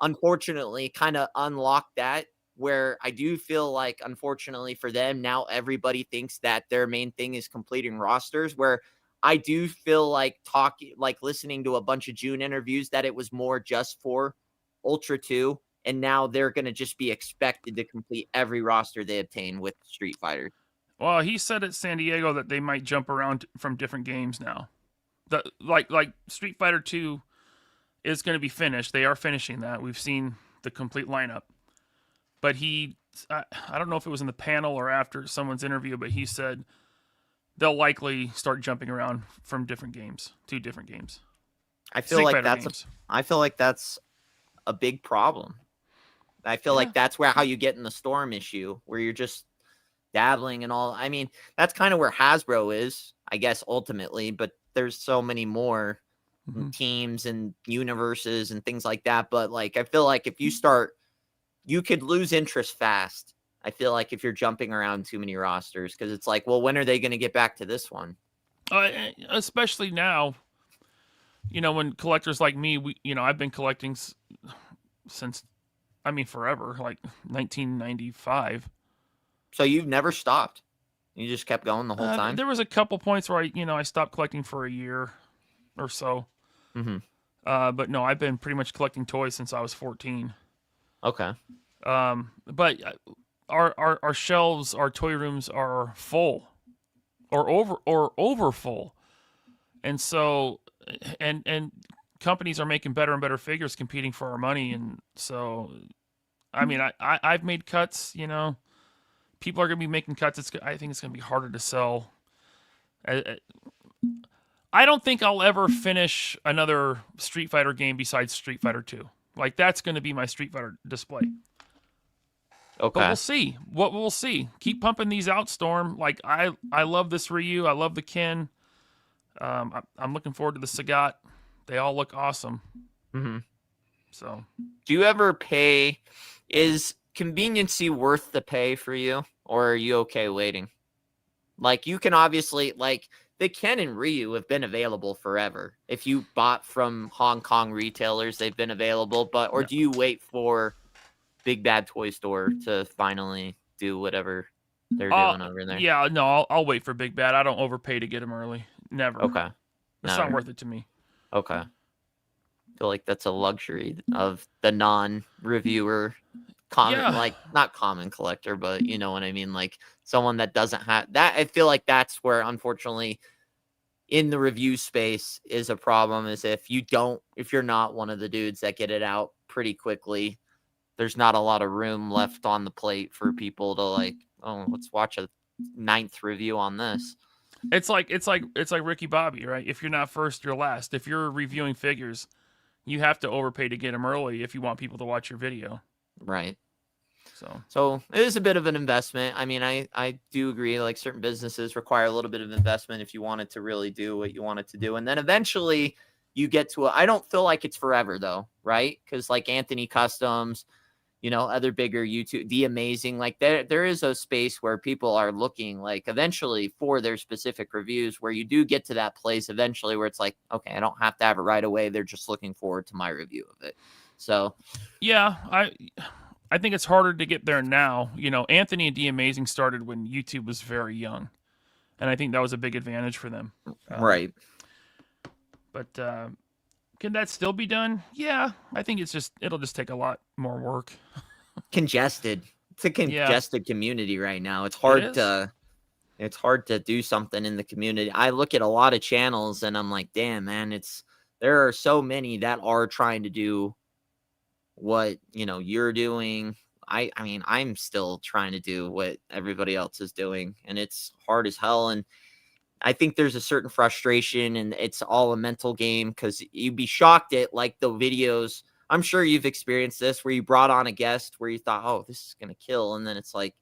unfortunately, kind of unlocked that, where I do feel like, unfortunately for them, now everybody thinks that their main thing is completing rosters, where I do feel like listening to a bunch of June interviews that it was more just for Ultra 2, and now they're going to just be expected to complete every roster they obtain with Street Fighter. Well, he said at San Diego that they might jump around from different games now. Like Street Fighter 2 is going to be finished. They are finishing that. We've seen the complete lineup. But I don't know if it was in the panel or after someone's interview, but he said they'll likely start jumping around from different games to different games. I feel like that's a big problem. I feel like that's how you get in the Storm issue, where you're just dabbling and all. I mean, that's kind of where Hasbro is, I guess, ultimately, but there's so many more Mhm. teams and universes and things like that. But like, I feel like if you start, you could lose interest fast. I feel like if you're jumping around too many rosters, because it's like, well, when are they going to get back to this one? Especially now, when collectors like me, I've been collecting since, forever, like 1995. So you've never stopped. You just kept going the whole time. There was a couple points where I stopped collecting for a year or so. Mm-hmm. But no, I've been pretty much collecting toys since I was 14. Okay. But our shelves, our toy rooms are full, or over full, and so and companies are making better and better figures competing for our money, and so I've made cuts. People are gonna be making cuts. I think it's gonna be harder to sell. I don't think I'll ever finish another Street Fighter game besides Street Fighter 2. Like, that's going to be my Street Fighter display. Okay. But we'll see. What we'll see. Keep pumping these out, Storm. Like, I love this Ryu. I love the Ken. I'm looking forward to the Sagat. They all look awesome. Mm-hmm. So, do you ever pay? Is conveniency worth the pay for you, or are you okay waiting? Like, you can obviously, like, the Ken and Ryu have been available forever. If you bought from Hong Kong retailers, they've been available. Or do you wait for Big Bad Toy Store to finally do whatever they're doing over there? Yeah, no, I'll wait for Big Bad. I don't overpay to get them early. Never. Okay. It's not worth it to me. Okay. I feel like that's a luxury of the non-reviewer, like, not common collector, but you know what I mean? Like, someone that doesn't have that. I feel like that's where, unfortunately, in the review space is a problem, is if you're not one of the dudes that get it out pretty quickly, there's not a lot of room left on the plate for people to, like, oh, let's watch a 9th review on this. It's like Ricky Bobby, right? If you're not first, you're last. If you're reviewing figures, you have to overpay to get them early if you want people to watch your video. Right. So it is a bit of an investment. I mean, I do agree, like, certain businesses require a little bit of investment if you want it to really do what you want it to do. And then eventually you get to I don't feel like it's forever though, right? Because like Anthony Customs, other bigger YouTube, The Amazing, like there is a space where people are looking, like, eventually for their specific reviews, where you do get to that place eventually where it's like, okay, I don't have to have it right away. They're just looking forward to my review of it. So yeah, I think it's harder to get there now. Anthony and The Amazing started when YouTube was very young, and I think that was a big advantage for them. Right. But can that still be done? Yeah, I think it'll just take a lot more work. Congested. It's a congested community right now. It's hard to do something in the community. I look at a lot of channels and I'm like, damn, man, there are so many that are trying to do what you're doing. I mean, I'm still trying to do what everybody else is doing, and it's hard as hell. And I think there's a certain frustration, and it's all a mental game, because you'd be shocked at, like, the videos. I'm sure you've experienced this, where you brought on a guest where you thought, oh, this is gonna kill, and then it's like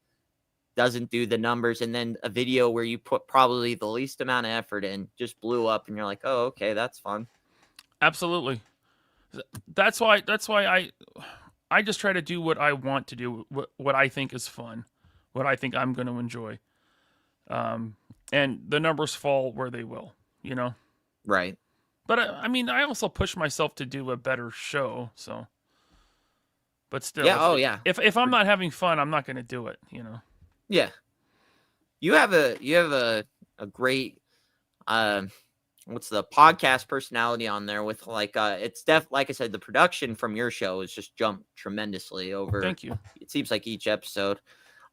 doesn't do the numbers, and then a video where you put probably the least amount of effort in just blew up, and you're like, oh, okay, that's fun. Absolutely. That's why I just try to do what I want to do, what I think is fun, what I think I'm going to enjoy. And the numbers fall where they will, Right. But I also push myself to do a better show, so. But still, yeah. If I'm not having fun, I'm not going to do it, Yeah. You have a great what's the podcast personality on there with, like, it's like I said, the production from your show has just jumped tremendously over. Thank you. It seems like each episode.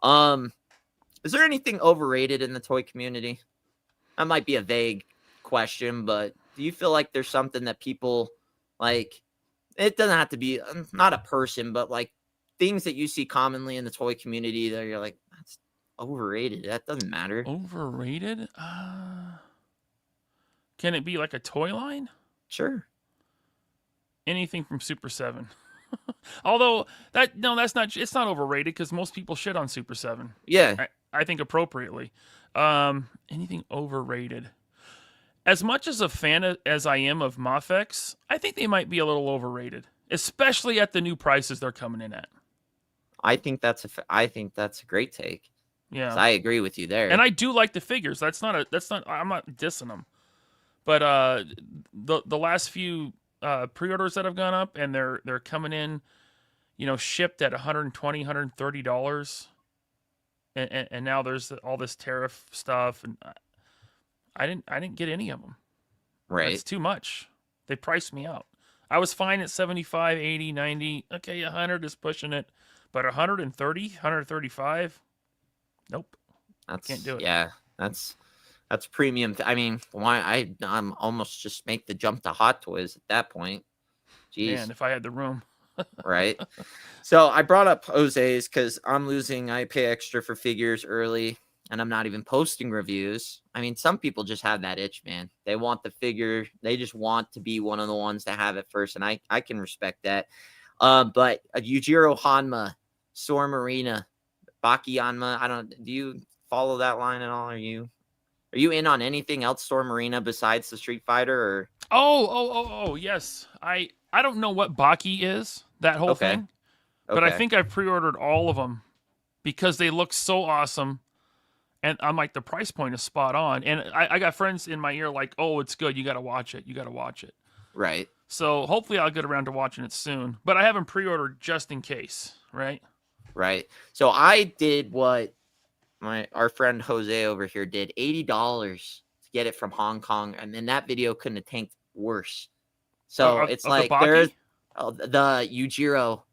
Is there anything overrated in the toy community? That might be a vague question, but do you feel like there's something that people, like, it doesn't have to be not a person, but like things that you see commonly in the toy community that you're like, that's overrated. That doesn't matter. Overrated? Can it be like a toy line? Sure. Anything from Super 7. Although that's not, it's not overrated, because most people shit on Super 7. Yeah. I think appropriately. Anything overrated? as much as a fan as I am of Mafex, I think they might be a little overrated, especially at the new prices they're coming in at. I think that's a great take. Yeah, I agree with you there. and I do like the figures. I'm not dissing them, but the last few pre-orders that have gone up, and they're coming in, shipped at $120, $130, and now there's all this tariff stuff, and I didn't get any of them. Right. That's too much. They priced me out. I was fine at 75, 80, 90. Okay, 100 is pushing it, but 130, 135, nope. Can't do it. Yeah, that's premium. I mean, why I'm almost just make the jump to Hot Toys at that point. Jeez. Man, if I had the room. Right. So I brought up Jose's because I'm losing. I pay extra for figures early, and I'm not even posting reviews. I mean, some people just have that itch, man. They want the figure. They just want to be one of the ones to have it first, and I can respect that. But Yujiro Hanma, Storm Arena, Baki Hanma. Do you follow that line at all? Are you in on anything else Storm Arena besides the Street Fighter? Or Oh, yes. I don't know what Baki is, that whole thing. But I think I pre-ordered all of them because they look so awesome. And I'm like, the price point is spot on. And I got friends in my ear like, oh, it's good. You got to watch it. You got to watch it. Right. So hopefully I'll get around to watching it soon. But I haven't pre-ordered just in case, right? Right. So I did what our friend Jose over here did, $80 to get it from Hong Kong. And then that video couldn't have tanked worse. So it's like there's the Yujiro.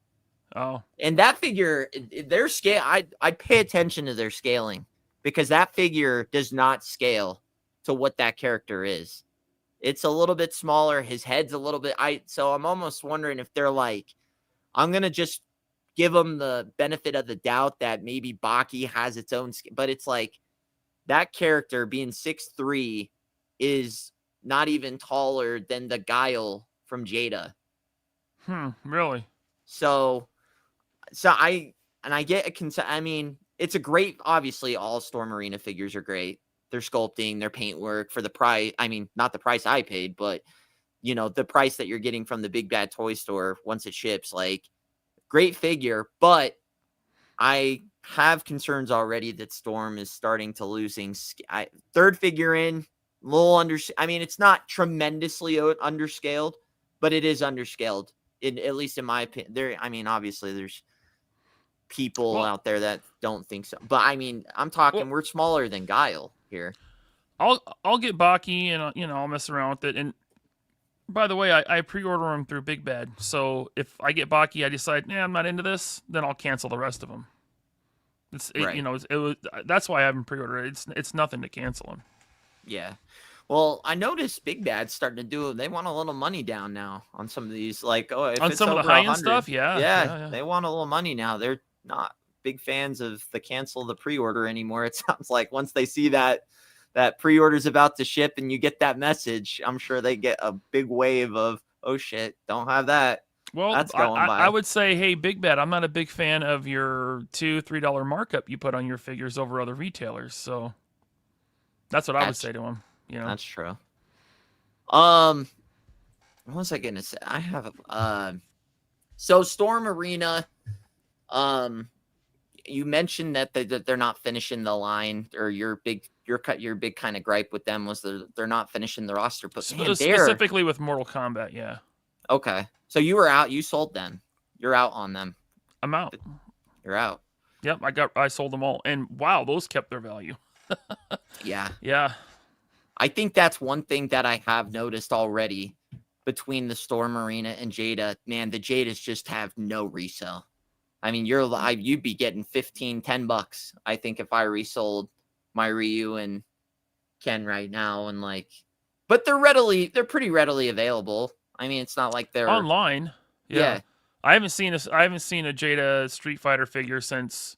Oh. And that figure, their scale, I pay attention to their scaling because that figure does not scale to what that character is. It's a little bit smaller. His head's a little bit. So I'm almost wondering if they're like, I'm going to just give them the benefit of the doubt that maybe Baki has its own, but it's like that character being 6'3" is not even taller than the Guile from Jada. Really? So I get a concern. I mean, it's a great, obviously all Storm Arena figures are great. Their sculpting, their paint work for the price. I mean, not the price I paid, but the price that you're getting from the Big Bad Toy Store once it ships, like great figure. But I have concerns already that Storm is starting to losing. Third figure in, a little under. I mean, it's not tremendously underscaled, but it is underscaled. At least in my opinion. I mean, obviously there's people out there that don't think so. But I mean, I'm talking we're smaller than Guile here. I'll get Baki and I'll mess around with it. And by the way, I pre-order them through Big Bad. So if I get Baki, I decide, I'm not into this, then I'll cancel the rest of them. That's why I haven't pre-ordered it. It's nothing to cancel them. Yeah. Well, I noticed Big Bad's starting to do. They want a little money down now on some of these, like if on it's some of the high end stuff. Yeah, they want a little money now. They're not big fans of the cancel the pre-order anymore. It sounds like once they see that pre-order's about to ship and you get that message, I'm sure they get a big wave of, oh shit, don't have that. Well, that's going by. I would say, hey, Big Bad, I'm not a big fan of your $2-3 markup you put on your figures over other retailers. So that's what I would say to them. That's true. What was I gonna say? I have so Storm Arena. You mentioned that they're not finishing the line, or your big kind of gripe with them was they're not finishing the roster. But specifically with Mortal Kombat, yeah. Okay, so you were out. You sold them. You're out on them. I'm out. You're out. Yep, I sold them all, and wow, those kept their value. Yeah. I think that's one thing that I have noticed already between the Storm Arena and Jada. Man, the Jadas just have no resale. I mean, you'd be getting $15-10, I think, if I resold my Ryu and Ken right now, and but they're pretty readily available. I mean, it's not like they're online. Yeah. I haven't seen a Jada Street Fighter figure since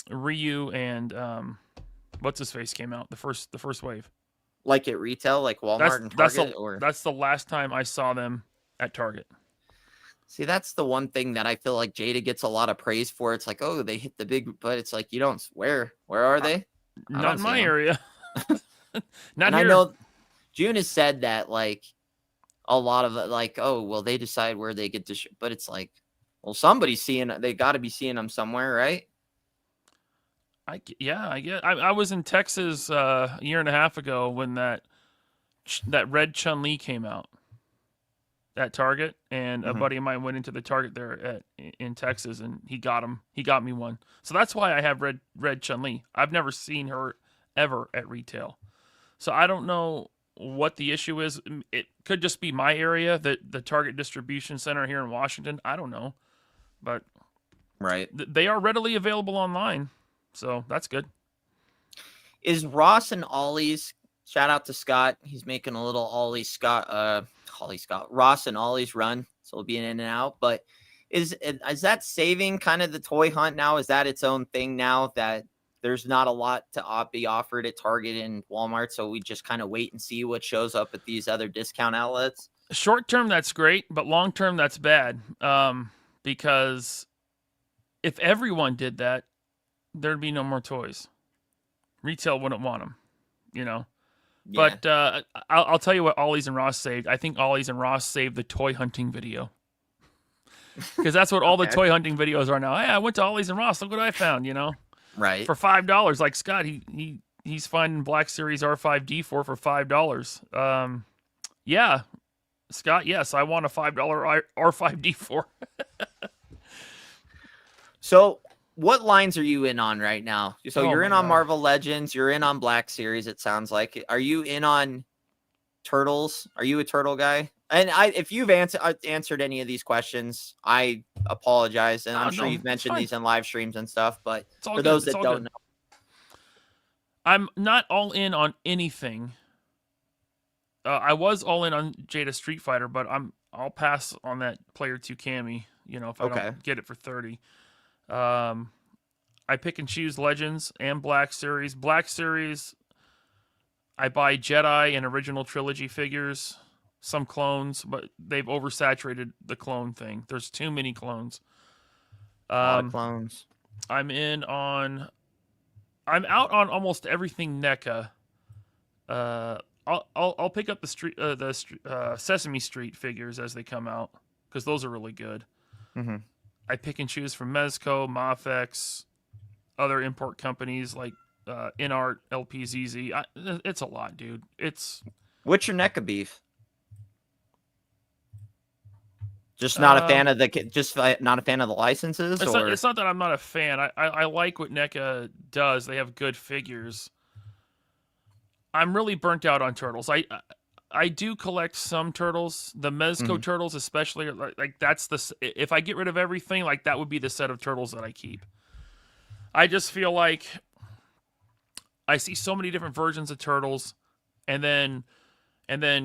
Ryu and what's his face came out, the first wave. Like at retail, like Walmart and Target? That's the last time I saw them at Target. See, that's the one thing that I feel like Jada gets a lot of praise for. It's like, oh, they hit the big, but it's like, you don't swear. Where are they? Not in my area. Not And here. I know June has said that, like, a lot of it, like, oh, well, they decide where they get to but it's like, well, somebody's seeing it. They got to be seeing them somewhere, right? I get. I was in Texas a year and a half ago when that red Chun-Li came out at Target, and a buddy of mine went into the Target there in Texas, and he got him. He got me one. So that's why I have red Chun-Li. I've never seen her ever at retail. So I don't know what the issue is. It could just be my area, the Target distribution center here in Washington. I don't know, but Right. they are readily available online, so that's good. Is Ross and Ollie's, shout out to Scott. He's making a little Ross and Ollie's run. So it'll be an in and out. But is that saving kind of the toy hunt now? Is that its own thing now that there's not a lot to be offered at Target and Walmart? So we just kind of wait and see what shows up at these other discount outlets? Short term, that's great, but long term, that's bad. Because if everyone did that, there'd be no more toys. Retail wouldn't want them, Yeah. But I'll tell you what Ollie's and Ross saved. I think Ollie's and Ross saved the toy hunting video. Because that's what all the toy hunting videos are now. Hey, I went to Ollie's and Ross. Look what I found, Right. For $5. Like Scott, he's finding Black Series R5D4 for $5. Yeah. Scott, yes, I want a $5 R5D4. So what lines are you in on right now? So you're in on God. Marvel Legends. You're in on Black Series, it sounds like. Are you in on Turtles? Are you a Turtle guy? And if you've answered any of these questions, I apologize. And I'm sure you've mentioned these in live streams and stuff. But for those that don't know. I'm not all in on anything. I was all in on Jada Street Fighter, but I'll pass on that Player 2 Cammy, if I don't get it for 30. I pick and choose Legends and Black Series. Black Series, I buy Jedi and original trilogy figures, some clones, but they've oversaturated the clone thing. There's too many clones. A lot of clones. I'm out on almost everything NECA. I'll pick up the Sesame Street figures as they come out because those are really good. Mm-hmm. I pick and choose from Mezco, Mafex, other import companies like InArt, LPZZ. It's a lot, dude. What's your NECA beef? Just not a fan of not a fan of the licenses? It's not that I'm not a fan. I like what NECA does. They have good figures. I'm really burnt out on Turtles. I do collect some Turtles. The Mezco Turtles especially, like that's if I get rid of everything, like that would be the set of Turtles that I keep. I just feel like I see so many different versions of Turtles, and then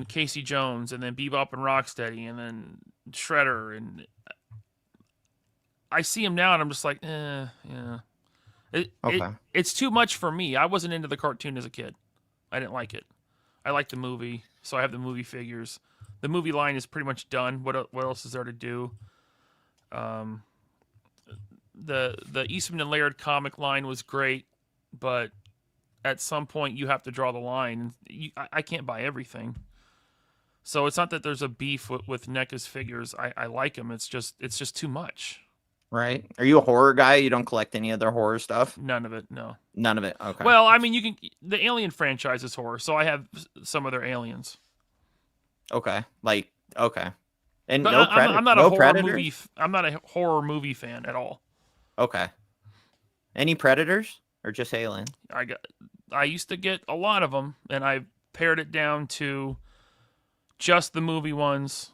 Casey Jones, and then Bebop and Rocksteady, and then Shredder, and I see him now, and I'm just like, yeah. It's too much for me. I wasn't into the cartoon as a kid. I didn't like it. I like the movie, so I have the movie figures. The movie line is pretty much done. What else is there to do? The Eastman and Laird comic line was great, but at some point you have to draw the line. I can't buy everything. So it's not that there's a beef with NECA's figures. I like them. It's just too much. Right. Are you a horror guy? You don't collect any other horror stuff? None of it, no. None of it, okay. Well, I mean, the Alien franchise is horror, so I have some of their Aliens. Okay. Okay. And but no Predator? I'm not a horror movie. I'm not a horror movie fan at all. Okay. Any Predators or just Alien? I used to get a lot of them, and I pared it down to just the movie ones.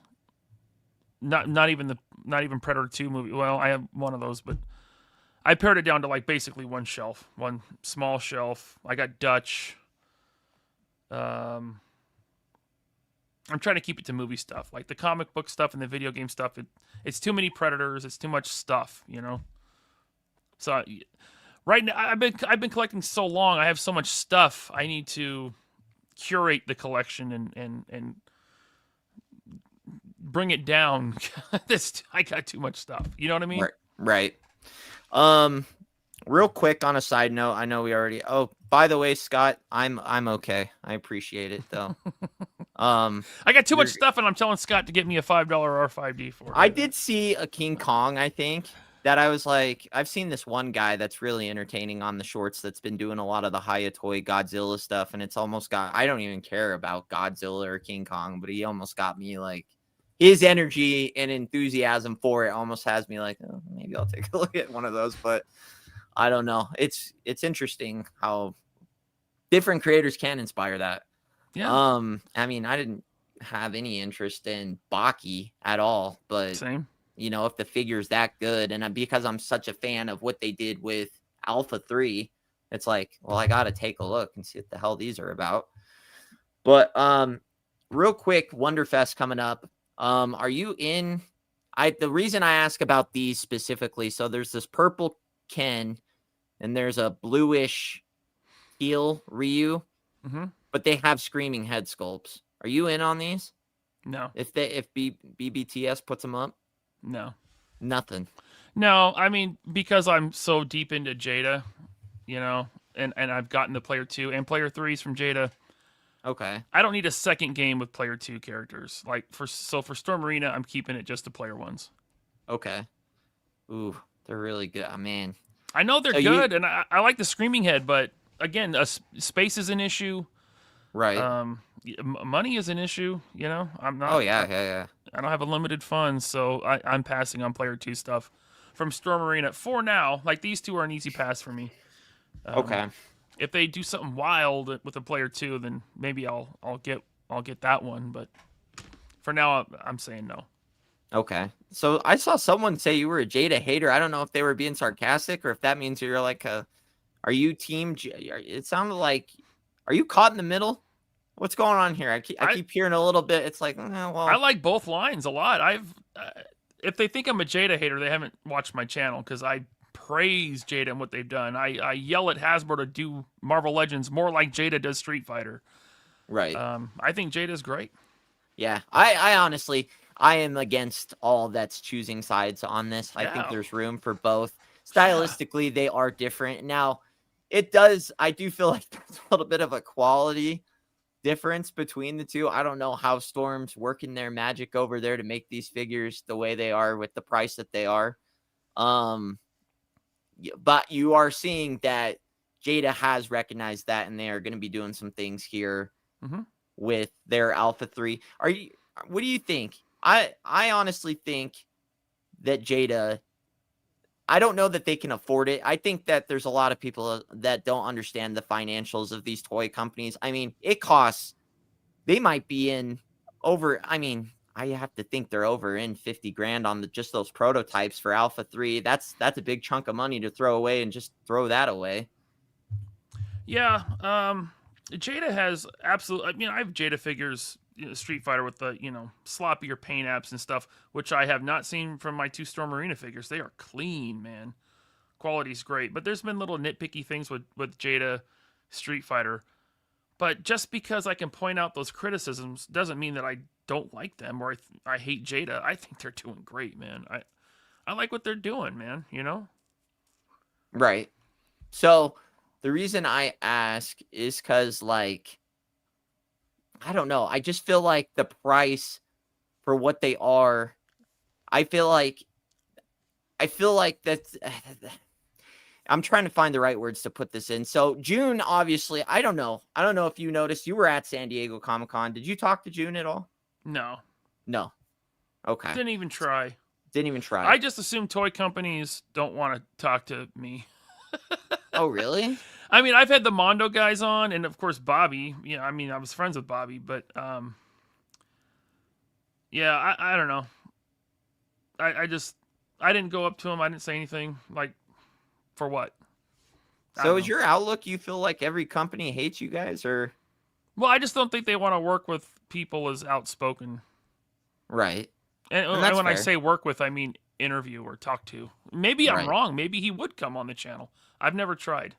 Not even Predator 2 movie. Well, I have one of those, but I pared it down to like basically one small shelf. I got Dutch. I'm trying to keep it to movie stuff, like the comic book stuff and the video game stuff. It's too many Predators. It's too much stuff, So right now, I've been collecting so long. I have so much stuff. I need to curate the collection and bring it down. I got too much stuff. You know what I mean? Right. Real quick on a side note, I know we already. Oh, by the way, Scott, I'm okay. I appreciate it though. I got too much stuff, and I'm telling Scott to get me a $5 R5D for it. I did see a King Kong, I think, that I was like, I've seen this one guy that's really entertaining on the shorts that's been doing a lot of the Hayatoy Godzilla stuff, and it's almost got, I don't even care about Godzilla or King Kong, but he almost got me like, his energy and enthusiasm for it almost has me like, oh, maybe I'll take a look at one of those, but I don't know. It's interesting how different creators can inspire that. Yeah. I mean, I didn't have any interest in Baki at all, but Same. you know, if the figure's that good, and because I'm such a fan of what they did with Alpha 3, it's like, well, I gotta take a look and see what the hell these are about. But real quick, Wonderfest coming up. Are you in? The reason I ask about these specifically, so there's this purple Ken, and there's a bluish teal Ryu, but they have screaming head sculpts. Are you in on these? No. If BBTS puts them up? No. Nothing. No, I mean, because I'm so deep into Jada, you know, and I've gotten the player 2 and player 3s from Jada. Okay. I don't need a second game with player 2 characters. Like for Storm Arena, I'm keeping it just the player 1s. Okay. Ooh, they're really good. Oh, man. I know they're good, and I like the Screaming Head, but again, space is an issue. Right. Money is an issue. You know, I'm not. Oh yeah. I don't have a limited funds, so I'm passing on player 2 stuff from Storm Arena for now. Like these two are an easy pass for me. Okay. If they do something wild with a player 2, then maybe I'll get that one. But for now, I'm saying no. Okay. So I saw someone say you were a Jada hater. I don't know if they were being sarcastic or if that means you're like are you team it sounded like, are you caught in the middle? What's going on here? I keep hearing a little bit. It's like, well, I like both lines a lot. If they think I'm a Jada hater, they haven't watched my channel, because I praise Jada and what they've done. I yell at Hasbro to do Marvel Legends more like Jada does Street Fighter. Right. I think Jada's great. Yeah. I honestly, I am against all that's choosing sides on this. I think there's room for both. Stylistically, they are different. Now, I do feel like there's a little bit of a quality difference between the two. I don't know how Storm's working their magic over there to make these figures the way they are with the price that they are. But you are seeing that Jada has recognized that, and they are going to be doing some things here with their Alpha 3. What do you think? I honestly think that Jada, I don't know that they can afford it. I think that there's a lot of people that don't understand the financials of these toy companies. I mean, it costs, they might be in over, I mean, I have to think they're over in 50 grand on just those prototypes for Alpha 3. That's a big chunk of money to throw away and just throw that away. Yeah. Jada has absolutely, I mean, I have Jada figures, Street Fighter with the, sloppier paint apps and stuff, which I have not seen from my 2 Storm Arena figures. They are clean, man. Quality's great. But there's been little nitpicky things with Jada Street Fighter. But just because I can point out those criticisms doesn't mean that I don't like them or I hate Jada. I think they're doing great, man. I like what they're doing, man, Right. So the reason I ask is because, like, I don't know. I just feel like the price for what they are, I feel like that's, I'm trying to find the right words to put this in. So June, obviously, I don't know if you noticed, you were at San Diego Comic-Con. Did you talk to June at all? No. Okay. Didn't even try. I just assume toy companies don't want to talk to me. Oh, really? I mean, I've had the Mondo guys on, and of course Bobby. Yeah, I mean, I was friends with Bobby, but yeah, I don't know. I didn't go up to him. I didn't say anything. Like, for what? So is your outlook, you feel like every company hates you guys, or? Well, I just don't think they want to work with people as outspoken. Right. And when I say work with, I mean interview or talk to. Maybe I'm wrong. Maybe he would come on the channel. I've never tried.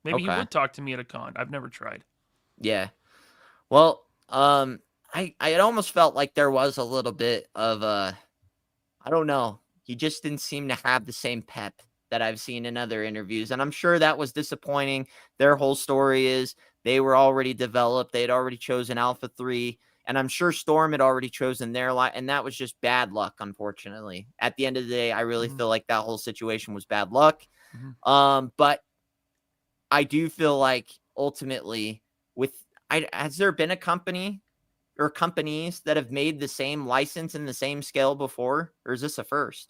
Maybe he would talk to me at a con. I've never tried. Yeah. Well, I almost felt like there was a little bit of I don't know. He just didn't seem to have the same pep that I've seen in other interviews. And I'm sure that was disappointing. Their whole story is they were already developed. They had already chosen Alpha 3. And I'm sure Storm had already chosen their line. And that was just bad luck, unfortunately. At the end of the day, I really feel like that whole situation was bad luck. But I do feel like ultimately has there been a company or companies that have made the same license in the same scale before, or is this a first?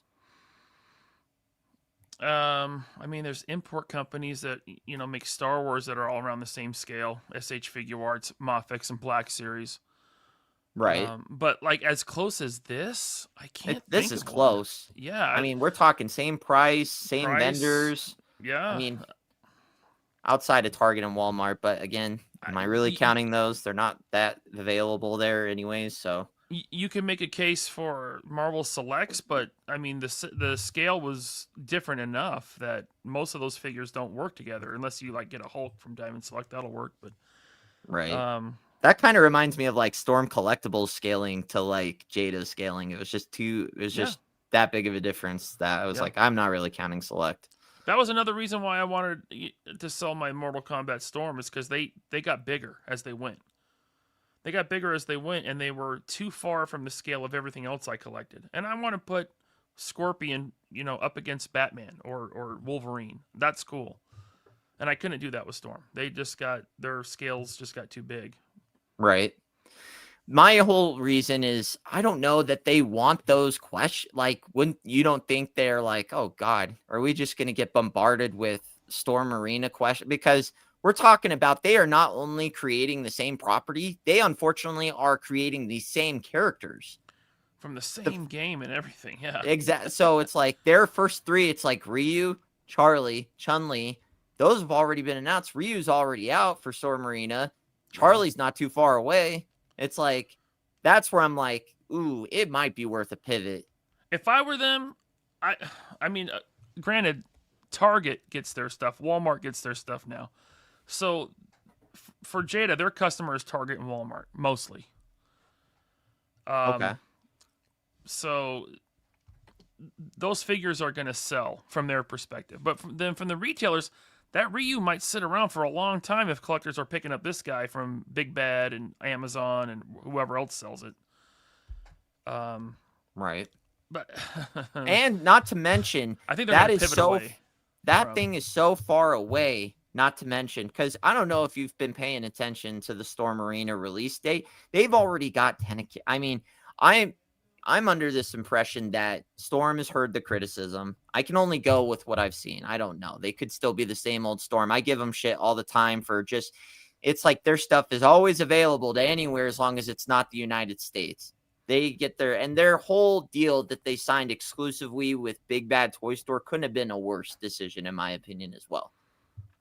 I mean, there's import companies that make Star Wars that are all around the same scale. SH Figure Arts, Mafex, and Black Series. Right. But like as close as this, I can't. This is close. Yeah. I mean, we're talking same price, same vendors. Yeah. I mean, outside of Target and Walmart, but again, am I really counting those? They're not that available there anyways, so you can make a case for Marvel Selects, but I mean the scale was different enough that most of those figures don't work together unless you like get a Hulk from Diamond Select. That'll work, but right. That kind of reminds me of like Storm Collectibles scaling to like Jada scaling. It was just just that big of a difference that I was like, I'm not really counting Select. That was another reason why I wanted to sell my Mortal Kombat Storm, is because they got bigger as they went. They got bigger as they went, and they were too far from the scale of everything else I collected. And I want to put Scorpion, up against Batman or Wolverine. That's cool. And I couldn't do that with Storm. Their scales just got too big. Right. My whole reason is I don't know that they want those questions. Like, when you don't think they're like, oh God, are we just going to get bombarded with Storm Arena questions? Because we're talking about they are not only creating the same property, they unfortunately are creating the same characters from the same game and everything. Yeah, exactly. So it's like their first three. It's like Ryu, Charlie, Chun-Li. Those have already been announced. Ryu's already out for Storm Arena. Charlie's not too far away. It's like, that's where I'm like, ooh, it might be worth a pivot. If I were them, I mean, granted, Target gets their stuff. Walmart gets their stuff now. So for Jada, their customer is Target and Walmart, mostly. Okay. So those figures are going to sell from their perspective. But then from the retailers, that Ryu might sit around for a long time if collectors are picking up this guy from Big Bad and Amazon and whoever else sells it. Right. But and not to mention, I think that is so. That thing is so far away. Not to mention, because I don't know if you've been paying attention to the Storm Arena release date. They've already got 10. I mean, I'm under this impression that Storm has heard the criticism. I can only go with what I've seen. I don't know. They could still be the same old Storm. I give them shit all the time for just, it's like their stuff is always available to anywhere as long as it's not the United States. They get their whole deal that they signed exclusively with Big Bad Toy Store couldn't have been a worse decision, in my opinion, as well.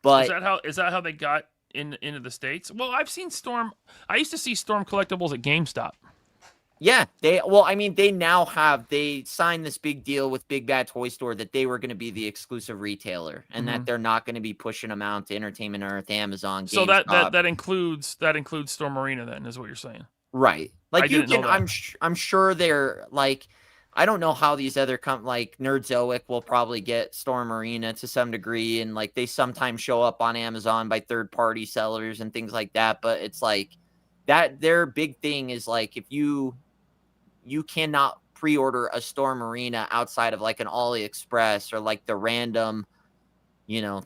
But is that how they got into the States? Well, I've seen Storm. I used to see Storm collectibles at GameStop. Yeah, they signed this big deal with Big Bad Toy Store that they were going to be the exclusive retailer and that they're not going to be pushing them out to Entertainment Earth, Amazon, GameStop. So that includes Storm Arena then, is what you're saying. Right. Like I'm sure they're like, I don't know how these other like Nerdzoic will probably get Storm Arena to some degree, and like they sometimes show up on Amazon by third-party sellers and things like that, but it's like that their big thing is like if you cannot pre-order a Storm Arena outside of like an AliExpress or like the random,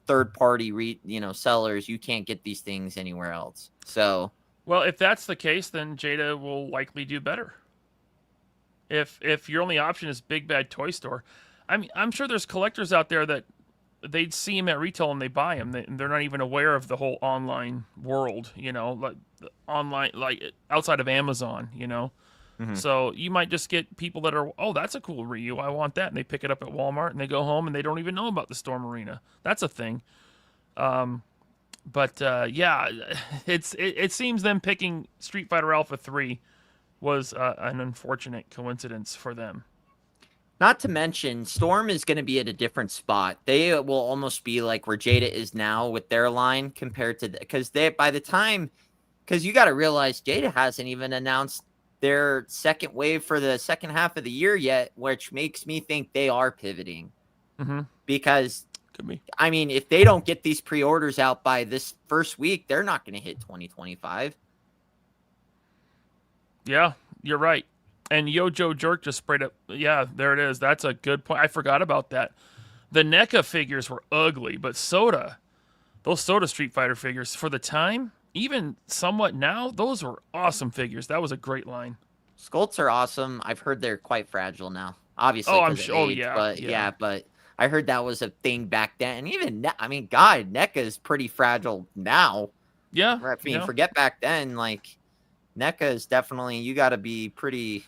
third-party sellers, you can't get these things anywhere else. So, well, if that's the case, then Jada will likely do better. If your only option is Big Bad Toy Store, I mean, I'm sure there's collectors out there that they'd see him at retail and they buy him. They're not even aware of the whole online world, like online, like outside of Amazon, Mm-hmm. So you might just get people that are, oh, that's a cool Ryu, I want that, and they pick it up at Walmart and they go home and they don't even know about the Storm Arena. That's a thing. But yeah, it seems them picking Street Fighter Alpha 3 was an unfortunate coincidence for them. Not to mention, Storm is going to be at a different spot. They will almost be like where Jada is now with their line compared to because you got to realize Jada hasn't even announced their second wave for the second half of the year yet, which makes me think they are pivoting. Mm-hmm. because Could be. I mean, if they don't get these pre-orders out by this first week, they're not going to hit 2025. Yeah, you're right. And Yojo Jerk just sprayed up. Yeah, there it is. That's a good point. I forgot about that. The NECA figures were ugly, but those Soda Street Fighter figures for the time, even somewhat now, those were awesome figures. That was a great line. Sculpts are awesome. I've heard they're quite fragile now. Obviously, Oh, I'm 'cause of sure. Oh, age, yeah, but yeah. but I heard that was a thing back then. And even I mean, God, NECA is pretty fragile now. Yeah, I mean, yeah. forget back then. Like NECA is definitely, you got to be pretty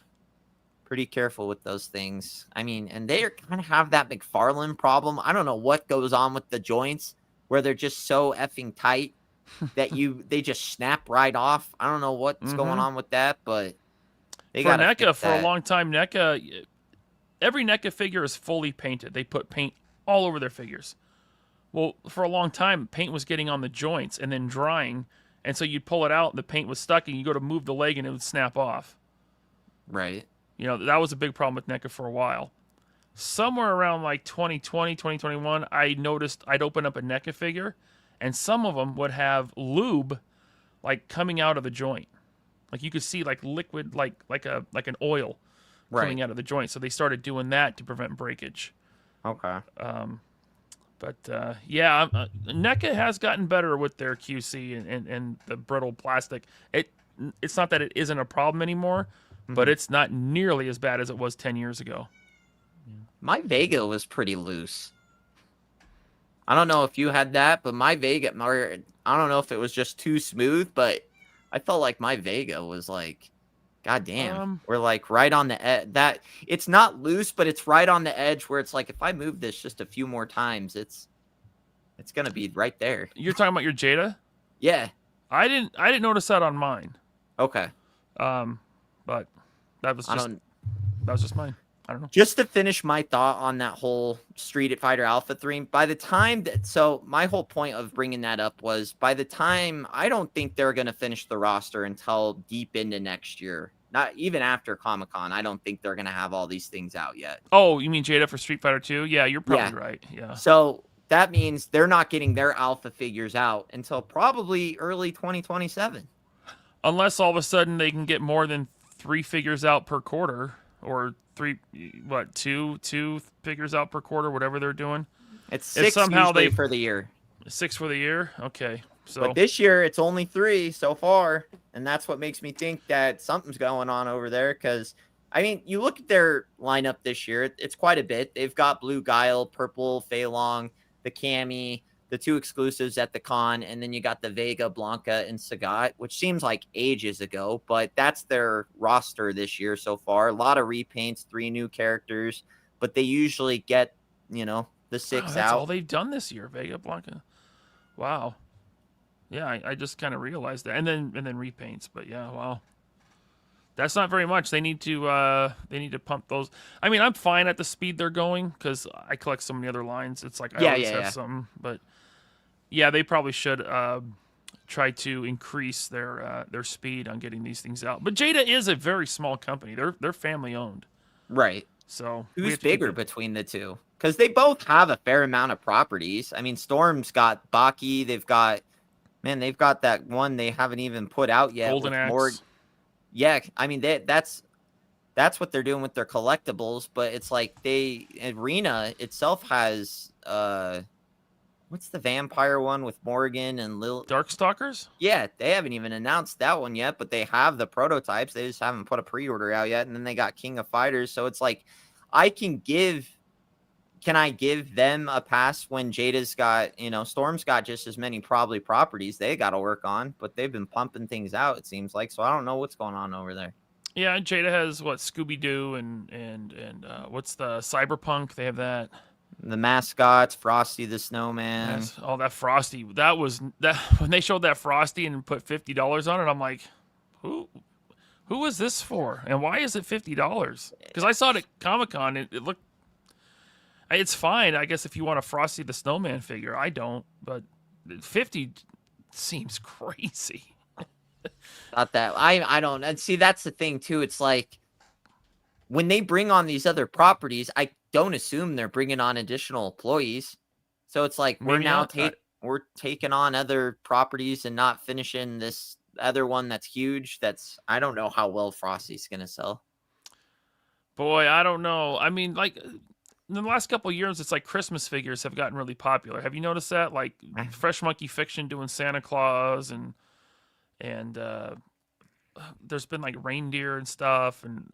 careful with those things. I mean, and they kind of have that McFarlane problem. I don't know what goes on with the joints where they're just so effing tight that they just snap right off. I don't know what's going on with that, but they For got to NECA, fix for a that. long time, NECA, every NECA figure is fully painted. They put paint all over their figures. Well, for a long time, paint was getting on the joints and then drying, and so you'd pull it out, and the paint was stuck, and you go to move the leg, and it would snap off. Right. You know, that was a big problem with NECA for a while. Somewhere around like 2020, 2021, I noticed I'd open up a NECA figure, and some of them would have lube like coming out of the joint. Like you could see like liquid, like an oil coming out of the joint. So they started doing that to prevent breakage. Okay. But yeah, NECA has gotten better with their QC and the brittle plastic. It's not that it isn't a problem anymore, but it's not nearly as bad as it was 10 years ago. My Vega was pretty loose. I don't know if you had that, but my Vega, I don't know if it was just too smooth, but I felt like my Vega was like, God damn, we're like right on the edge. That it's not loose, but it's right on the edge where it's like, if I move this just a few more times, it's gonna be right there. You're talking about your Jada? Yeah. I didn't notice that on mine. Okay. But that was just mine. I don't know. Just to finish my thought on that whole Street Fighter Alpha 3, by the time so my whole point of bringing that up was by the time, I don't think they're going to finish the roster until deep into next year. Not even after Comic-Con. I don't think they're going to have all these things out yet. Oh, you mean Jada for Street Fighter 2? Yeah, you're probably right. Yeah. So that means they're not getting their alpha figures out until probably early 2027. Unless all of a sudden they can get more than 3 figures out per quarter, or two figures out per quarter, whatever they're doing. It's 6 usually for the year. 6 for the year? Okay. So, but this year it's only 3 so far, and that's what makes me think that something's going on over there. Because I mean, you look at their lineup this year; it's quite a bit. They've got Blue Guile, Purple Fei Long, the Cammy, the 2 exclusives at the con, and then you got the Vega, Blanca, and Sagat, which seems like ages ago, but that's their roster this year so far. A lot of repaints, 3 new characters, but they usually get, the 6 that's out. all they've done this year, Vega, Blanca. Wow. Yeah, I just kind of realized that, and then repaints. But yeah, wow, that's not very much. They need to pump those. I mean, I'm fine at the speed they're going because I collect so many other lines. It's like I always have something. But yeah, they probably should try to increase their speed on getting these things out. But Jada is a very small company. They're family owned. Right. So who's bigger between the two? Because they both have a fair amount of properties. I mean, Storm's got Baki. They've got that one they haven't even put out yet. Golden Axe. Yeah, I mean that's what they're doing with their collectibles. But it's like Arena itself has what's the vampire one with Morgan and Lil Darkstalkers? Yeah, they haven't even announced that one yet, but they have the prototypes. They just haven't put a pre-order out yet. And then they got King of Fighters. So it's like, can I give them a pass when Jada's got, Storm's got just as many probably properties they got to work on, but they've been pumping things out, it seems like. So I don't know what's going on over there. Yeah, Jada has Scooby-Doo and what's the Cyberpunk? They have that. The mascots, Frosty the Snowman. Yes. Oh, that Frosty. That when they showed that Frosty and put $50 on it, I'm like, who is this for? And why is it $50? Because I saw it at Comic-Con. It looked, it's fine, I guess, if you want a Frosty the Snowman figure. I don't, but 50 seems crazy. Not that I don't. And see, that's the thing too. It's like when they bring on these other properties, I don't assume they're bringing on additional employees. So it's like we're Maybe now not. we're taking on other properties and not finishing this other one that's huge. I don't know how well Frosty's gonna sell. Boy, I don't know. I mean, like in the last couple of years, it's like Christmas figures have gotten really popular. Have you noticed that? Like Fresh Monkey Fiction doing Santa Claus, and there's been like reindeer and stuff, and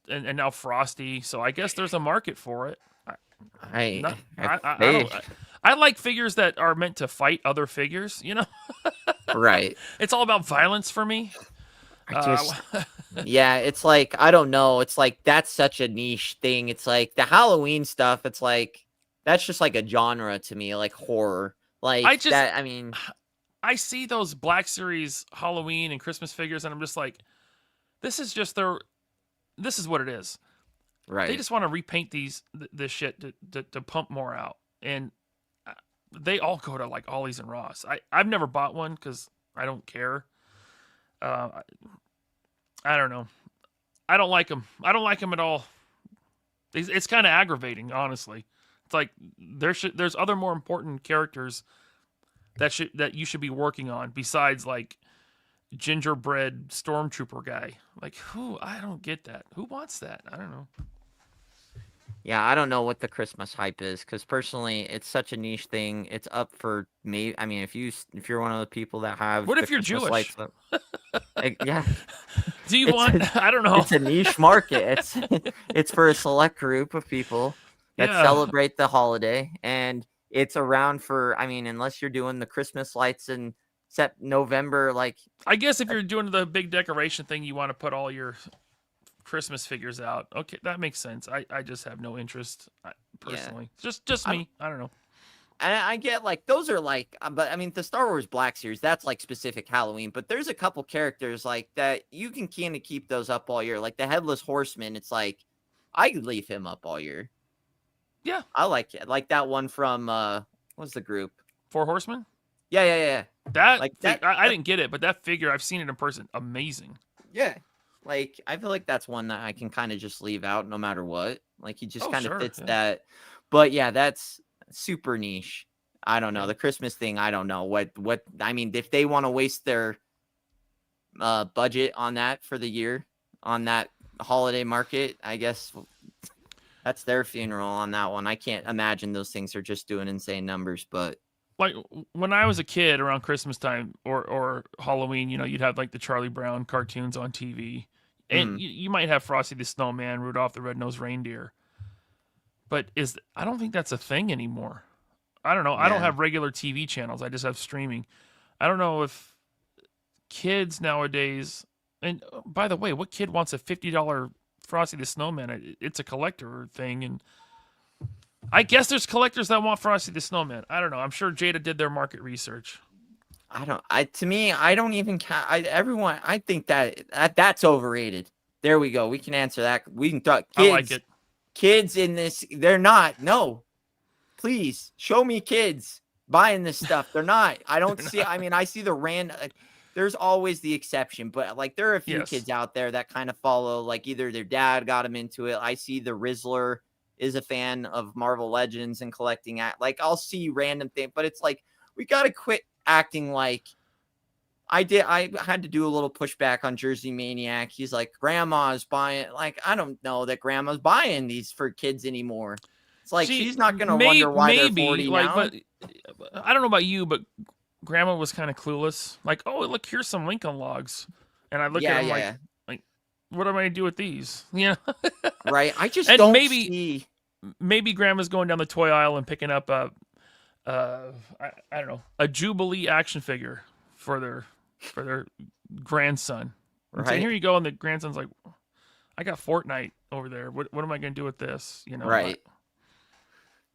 and now Frosty. So I guess there's a market for it. I don't. I like figures that are meant to fight other figures. You know, right? It's all about violence for me. Yeah, it's like I don't know. It's like that's such a niche thing. It's like the Halloween stuff. It's like that's just like a genre to me, like horror. Like that. I mean, I see those Black Series Halloween and Christmas figures, and I'm just like, this is what it is. Right. They just want to repaint this shit to pump more out, and they all go to like Ollie's and Ross. I've never bought one because I don't care. I don't know. I don't like them. I don't like them at all. It's kind of aggravating, honestly. It's like there's other more important characters that you should be working on besides like gingerbread stormtrooper guy. Like who? I don't get that. Who wants that? I don't know. Yeah, I don't know what the Christmas hype is because personally, it's such a niche thing. It's up for me. I mean, if you're one of the people that have what if you're Jewish? Yeah. Do you want? I don't know. It's a niche market. It's for a select group of people that celebrate the holiday, and it's around for. I mean, unless you're doing the Christmas lights in November, like I guess if you're doing the big decoration thing, you want to put all your Christmas figures out. Okay, that makes sense. I just have no interest personally. Yeah. Just me. I don't know. I get like those are like, but I mean the Star Wars Black Series, that's like specific Halloween. But there's a couple characters like that you can kind of keep those up all year. Like the Headless Horseman, it's like I could leave him up all year. Yeah, I like it. Like that one from what's the group? Four Horsemen. Yeah. I didn't get it, but that figure I've seen it in person. Amazing. Yeah. Like, I feel like that's one that I can kind of just leave out no matter what. Like, he just kind of fits that. But yeah, that's super niche. I don't know. The Christmas thing, I don't know. What I mean, if they want to waste their budget on that for the year, on that holiday market, I guess that's their funeral on that one. I can't imagine those things are just doing insane numbers, but like when I was a kid around Christmas time or Halloween, you know, you'd have like the Charlie Brown cartoons on TV. And you might have Frosty the Snowman, Rudolph the Red-Nosed Reindeer. But I don't think that's a thing anymore. I don't know. Yeah. I don't have regular TV channels. I just have streaming. I don't know if kids nowadays, and by the way, what kid wants a $50 Frosty the Snowman? It's a collector thing, and I guess there's collectors that want Frosty the Snowman. I don't know. I'm sure Jada did their market research. To me, I don't even count. I think that's overrated. There we go. We can answer that. We can talk kids. I like it. Kids in this, they're not. No, please show me kids buying this stuff. They're not. I don't see. I mean, I see the random. There's always the exception, but like there are a few kids out there that kind of follow. Like either their dad got them into it. I see the Rizzler is a fan of Marvel Legends and collecting like I'll see random things, but it's like we gotta quit acting like I had to do a little pushback on Jersey Maniac. He's like, grandma's buying, like, I don't know that grandma's buying these for kids anymore. It's like, she's not going to wonder why they're 40 like, now. But I don't know about you, but grandma was kind of clueless. Like, oh, look, here's some Lincoln logs. And I look at them like, what am I going to do with these? You know? Right. I just don't see. Maybe grandma's going down the toy aisle and picking up I don't know, a Jubilee action figure for their grandson. Right. So here you go, and the grandson's like, I got Fortnite over there. What am I going to do with this? You know, right?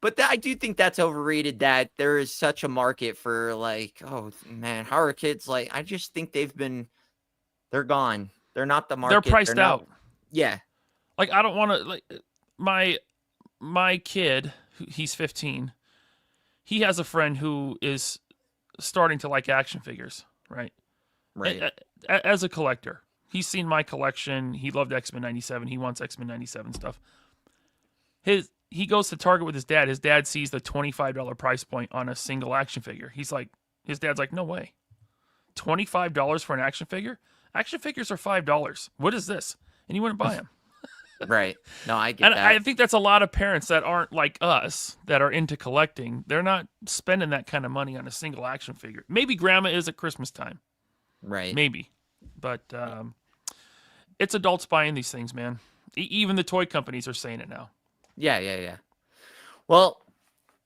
But I do think that's overrated. That there is such a market for like, oh man, how are kids like? I just think they're gone. They're not the market. They're priced out. Yeah. Like I don't want to like my kid. He's 15. He has a friend who is starting to like action figures, right? Right. As a collector, he's seen my collection. He loved X-Men 97. He wants X-Men 97 stuff. He he goes to Target with his dad. His dad sees the $25 price point on a single action figure. His dad's like, no way. $25 for an action figure? Action figures are $5. What is this? And he wouldn't buy them. Right. No, I get And that. I think that's a lot of parents that aren't like us, that are into collecting. They're not spending that kind of money on a single action figure. Maybe grandma is at Christmas time. Right. Maybe. But it's adults buying these things, man. Even the toy companies are saying it now. Yeah. Well,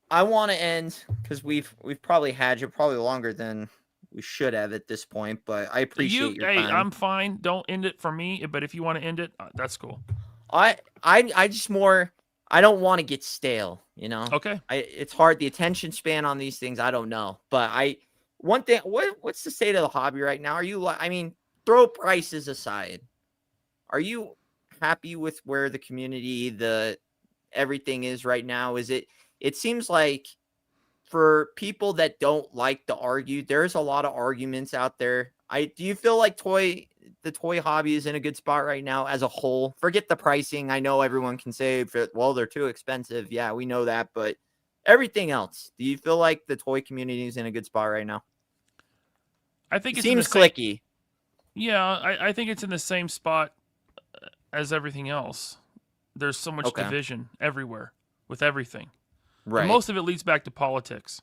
I want to end because we've probably had you probably longer than we should have at this point, but I appreciate your time. I'm fine. Don't end it for me, but if you want to end it, that's cool. I just I don't want to get stale, you know? Okay. It's hard. The attention span on these things, I don't know. But one thing, what's the state of the hobby right now? Are you, I mean, throw prices aside. Are you happy with where the community, everything is right now? It seems like for people that don't like to argue, there's a lot of arguments out there. Do you feel like the toy hobby is in a good spot right now as a whole? Forget the pricing. I know everyone can say, well, they're too expensive. Yeah, we know that. But everything else, do you feel like the toy community is in a good spot right now? I think it seems clicky. Yeah, I think it's in the same spot as everything else. There's so much division everywhere with everything. Right. And most of it leads back to politics.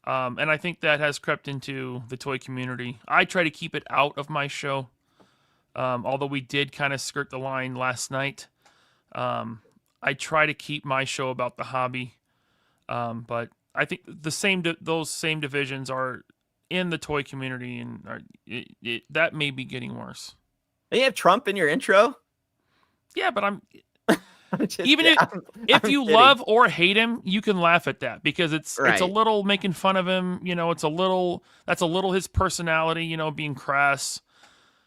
And I think that has crept into the toy community. I try to keep it out of my show, although we did kind of skirt the line last night. I try to keep my show about the hobby, but I think those same divisions are in the toy community, and that may be getting worse. Do you have Trump in your intro? Yeah, but if you love or hate him, you can laugh at that because it's a little making fun of him. You know, that's a little his personality. You know, being crass.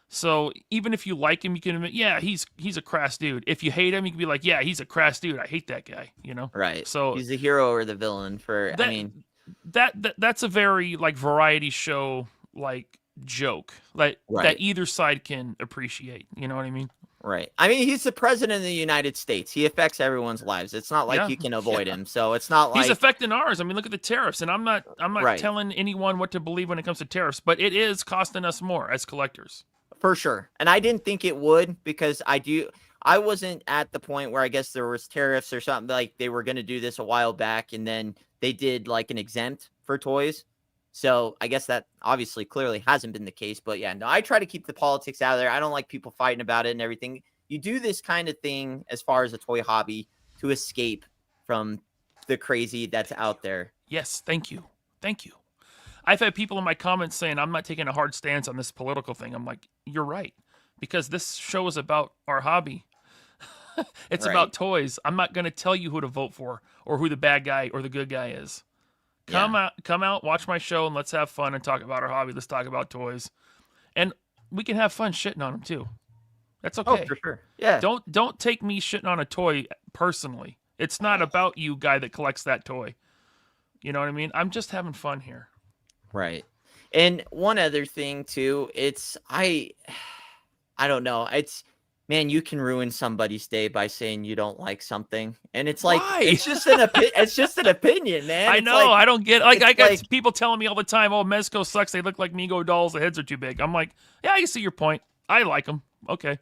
So even if you like him, you can admit, yeah, he's a crass dude. If you hate him, you can be like, yeah, he's a crass dude. I hate that guy. You know, right? So he's the hero or the villain for. That's a very like variety show like joke that either side can appreciate. You know what I mean? Right. I mean, he's the president of the United States. He affects everyone's lives. It's not like you can avoid him. So it's not like he's affecting ours. I mean, look at the tariffs. And I'm not telling anyone what to believe when it comes to tariffs, but it is costing us more as collectors. For sure. And I didn't think it would because I wasn't at the point where I guess there was tariffs or something like they were going to do this a while back. And then they did like an exempt for toys. So I guess that obviously clearly hasn't been the case. But yeah, no, I try to keep the politics out of there. I don't like people fighting about it and everything. You do this kind of thing as far as a toy hobby to escape from the crazy that's out there. Yes, thank you. Thank you. I've had people in my comments saying I'm not taking a hard stance on this political thing. I'm like, you're right. Because this show is about our hobby. It's about toys. I'm not going to tell you who to vote for or who the bad guy or the good guy is. Come out, watch my show, and let's have fun and talk about our hobby. Let's talk about toys. And we can have fun shitting on them, too. That's okay. Oh, for sure. Yeah. Don't take me shitting on a toy personally. It's not about you, guy that collects that toy. You know what I mean? I'm just having fun here. Right. And one other thing, too, I don't know. Man, you can ruin somebody's day by saying you don't like something, and it's like it's just an opinion, man. I know. I don't get I got people telling me all the time, "Oh, Mezco sucks. They look like Mego dolls. The heads are too big." I'm like, yeah, I can see your point. I like them. Okay,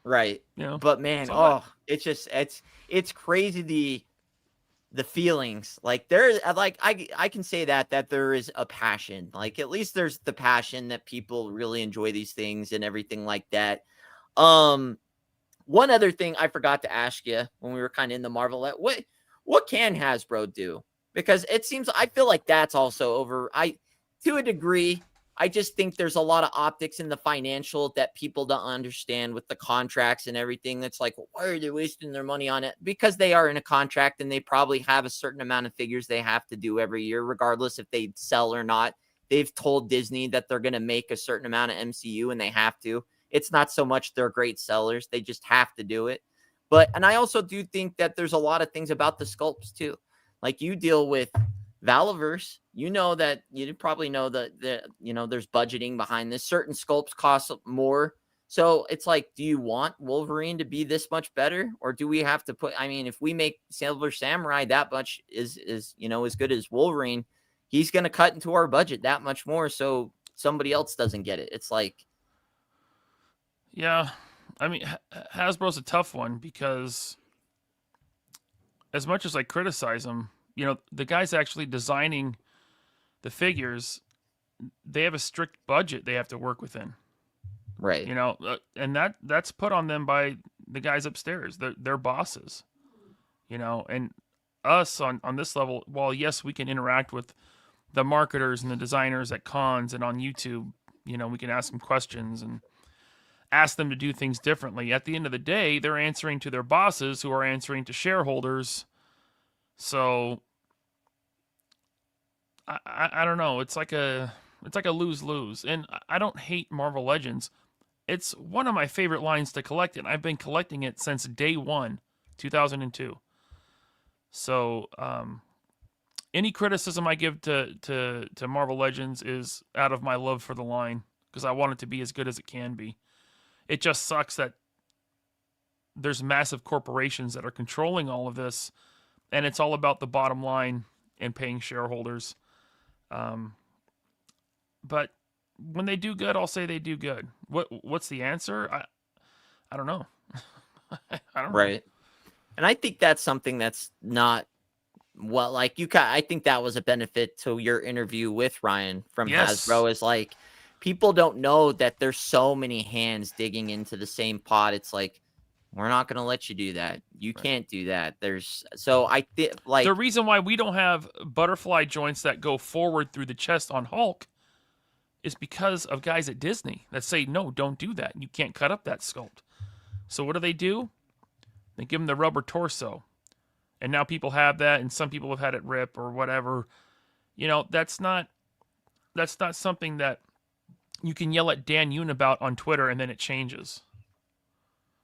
right. You know, but man, it's crazy the feelings. Like there, like I can say that there is a passion. Like at least there's the passion that people really enjoy these things and everything like that. One other thing I forgot to ask you when we were kind of in the Marvel, what can Hasbro do? Because I feel like that's also over. To a degree, I just think there's a lot of optics in the financial that people don't understand with the contracts and everything. That's like, why are they wasting their money on it? Because they are in a contract and they probably have a certain amount of figures they have to do every year, regardless if they sell or not. They've told Disney that they're going to make a certain amount of MCU and they have to. It's not so much they're great sellers. They just have to do it. And I also do think that there's a lot of things about the sculpts too. Like you deal with Valaverse, you know that you probably know that there's budgeting behind this. Certain sculpts cost more So it's like, do you want Wolverine to be this much better, or do we have to put? I mean, if we make Silver Samurai that much is as good as Wolverine, he's going to cut into our budget that much more, so somebody else doesn't get it. It's like, Yeah, I mean, Hasbro's a tough one because as much as I criticize them, the guys actually designing the figures, they have a strict budget they have to work within. right, And that's put on them by the guys upstairs. They're bosses, and us on this level, while yes, we can interact with the marketers and the designers at cons and on YouTube, we can ask them questions and ask them to do things differently. At the end of the day, they're answering to their bosses who are answering to shareholders. So I don't know. It's like a lose-lose. And I don't hate Marvel Legends. It's one of my favorite lines to collect, and I've been collecting it since day one, 2002. So any criticism I give to Marvel Legends is out of my love for the line, because I want it to be as good as it can be. It just sucks that there's massive corporations that are controlling all of this, and it's all about the bottom line and paying shareholders. But when they do good, I'll say they do good. What's the answer? I don't know. I don't know. right. And I think that's something that's not I think that was a benefit to your interview with Ryan from Hasbro, is like, people don't know that there's so many hands digging into the same pot. It's like, we're not going to let you do that. You can't do that. I think the reason why we don't have butterfly joints that go forward through the chest on Hulk is because of guys at Disney that say, no, don't do that. You can't cut up that sculpt. So what do? They give him the rubber torso. And now people have that, and some people have had it rip or whatever. That's not something that you can yell at Dan Yoon about on Twitter and then it changes.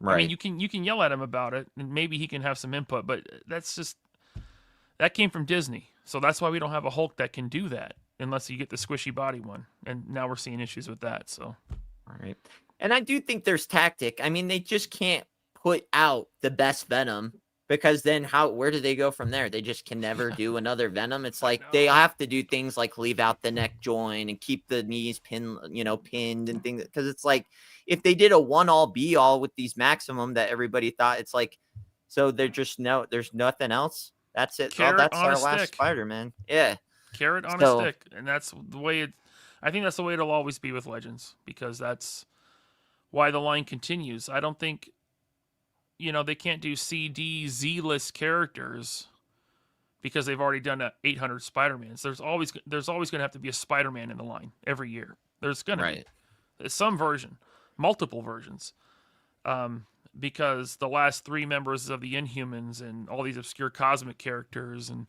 Right. I mean, you can yell at him about it, and maybe he can have some input, but that came from Disney. So that's why we don't have a Hulk that can do that, unless you get the squishy body one. And now we're seeing issues with that. So, all right. And I do think there's tactic. I mean, they just can't put out the best Venom, because then where do they go from there? They just can never do another Venom. It's like they have to do things like leave out the neck joint and keep the knees pinned and things. Because it's like, if they did a one-all be-all with these Maximum that everybody thought, it's like, so there's nothing else. That's it. That's our last Spider-Man. Yeah. Carrot on a stick. And that's the way I think that's the way it'll always be with Legends, because that's why the line continues. I don't think, they can't do CD, Z-list characters because they've already done 800 Spider-Mans. There's always going to have to be a Spider-Man in the line every year. There's going to be some version, multiple versions, because the last three members of the Inhumans and all these obscure cosmic characters, and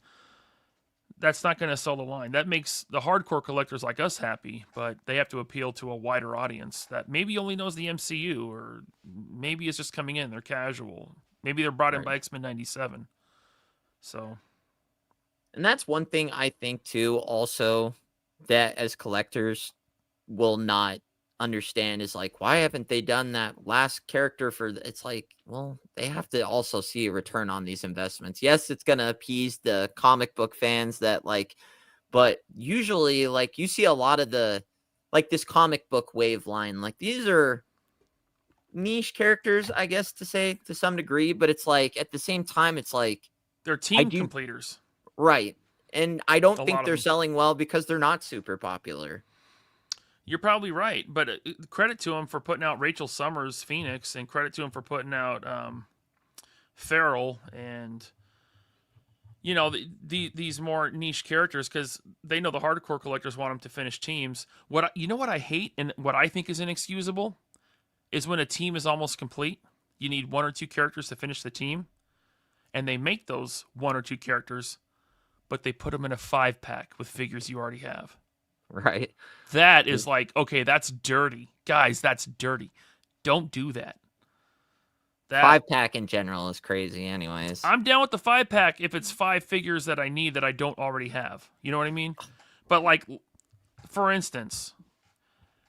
that's not going to sell the line. That makes the hardcore collectors like us happy, but they have to appeal to a wider audience that maybe only knows the MCU, or maybe is just coming in. They're casual. Maybe they're brought in by X-Men 97. So, and that's one thing I think too, also, that as collectors will not understand, is like, why haven't they done that last character it's like, well, they have to also see a return on these investments. Yes, it's going to appease the comic book fans but usually, like, you see a lot of this comic book wave line, like, these are niche characters, I guess, to say, to some degree, but it's like, at the same time, it's like, they're team completers. Right. And I don't think they're selling well because they're not super popular. You're probably right, but credit to him for putting out Rachel Summers' Phoenix, and credit to him for putting out Farrell, and these more niche characters, because they know the hardcore collectors want them to finish teams. What I hate, and what I think is inexcusable, is when a team is almost complete. You need one or two characters to finish the team, and they make those one or two characters, but they put them in a 5-pack with figures you already have. Right. That is like, okay, that's dirty. Guys, that's dirty. Don't do that. 5-pack in general is crazy anyways. I'm down with the 5-pack if it's 5 figures that I need that I don't already have. You know what I mean? But, like, for instance,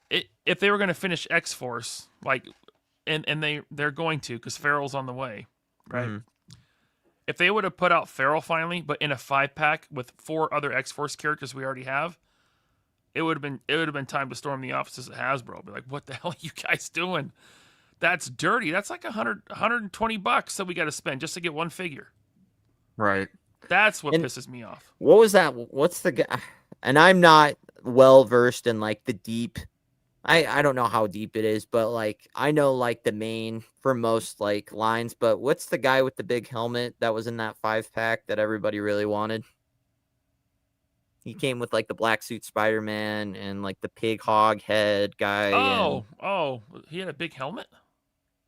if they were going to finish X Force, like, and they're going to, because Farrell's on the way, right? Mhm. If they would have put out Farrell finally, but in a 5-pack with 4 other X Force characters we already have, it would have been time to storm the offices at Hasbro. Be like, what the hell are you guys doing? That's dirty. That's like $120 that we got to spend just to get one figure. Right. That's what And pisses me off. what was that? What's the guy? And I'm not well versed in like the deep. I don't know how deep it is, but like I know like the main for most like lines. But what's the guy with the big helmet that was in that 5-pack that everybody really wanted? He came with like the black suit Spider-Man and like the pig hog head guy. And Oh, he had a big helmet?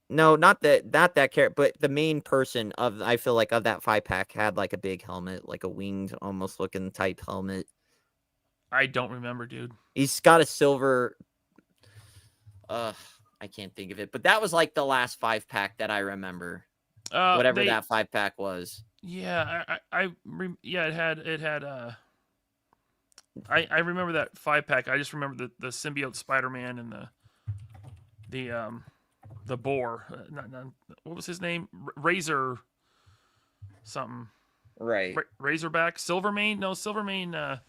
no, not that character, but the main person of I feel like of that 5-pack had like a big helmet, like a winged almost looking type helmet. I don't remember, dude. He's got a silver. I can't think of it, but that was like the last 5-pack that I remember. Whatever that 5-pack was. Yeah, it had. I remember that 5-pack. I just remember the symbiote Spider-Man and the boar. What was his name? Razor something. Right. Razorback, Silvermane. No, Silvermane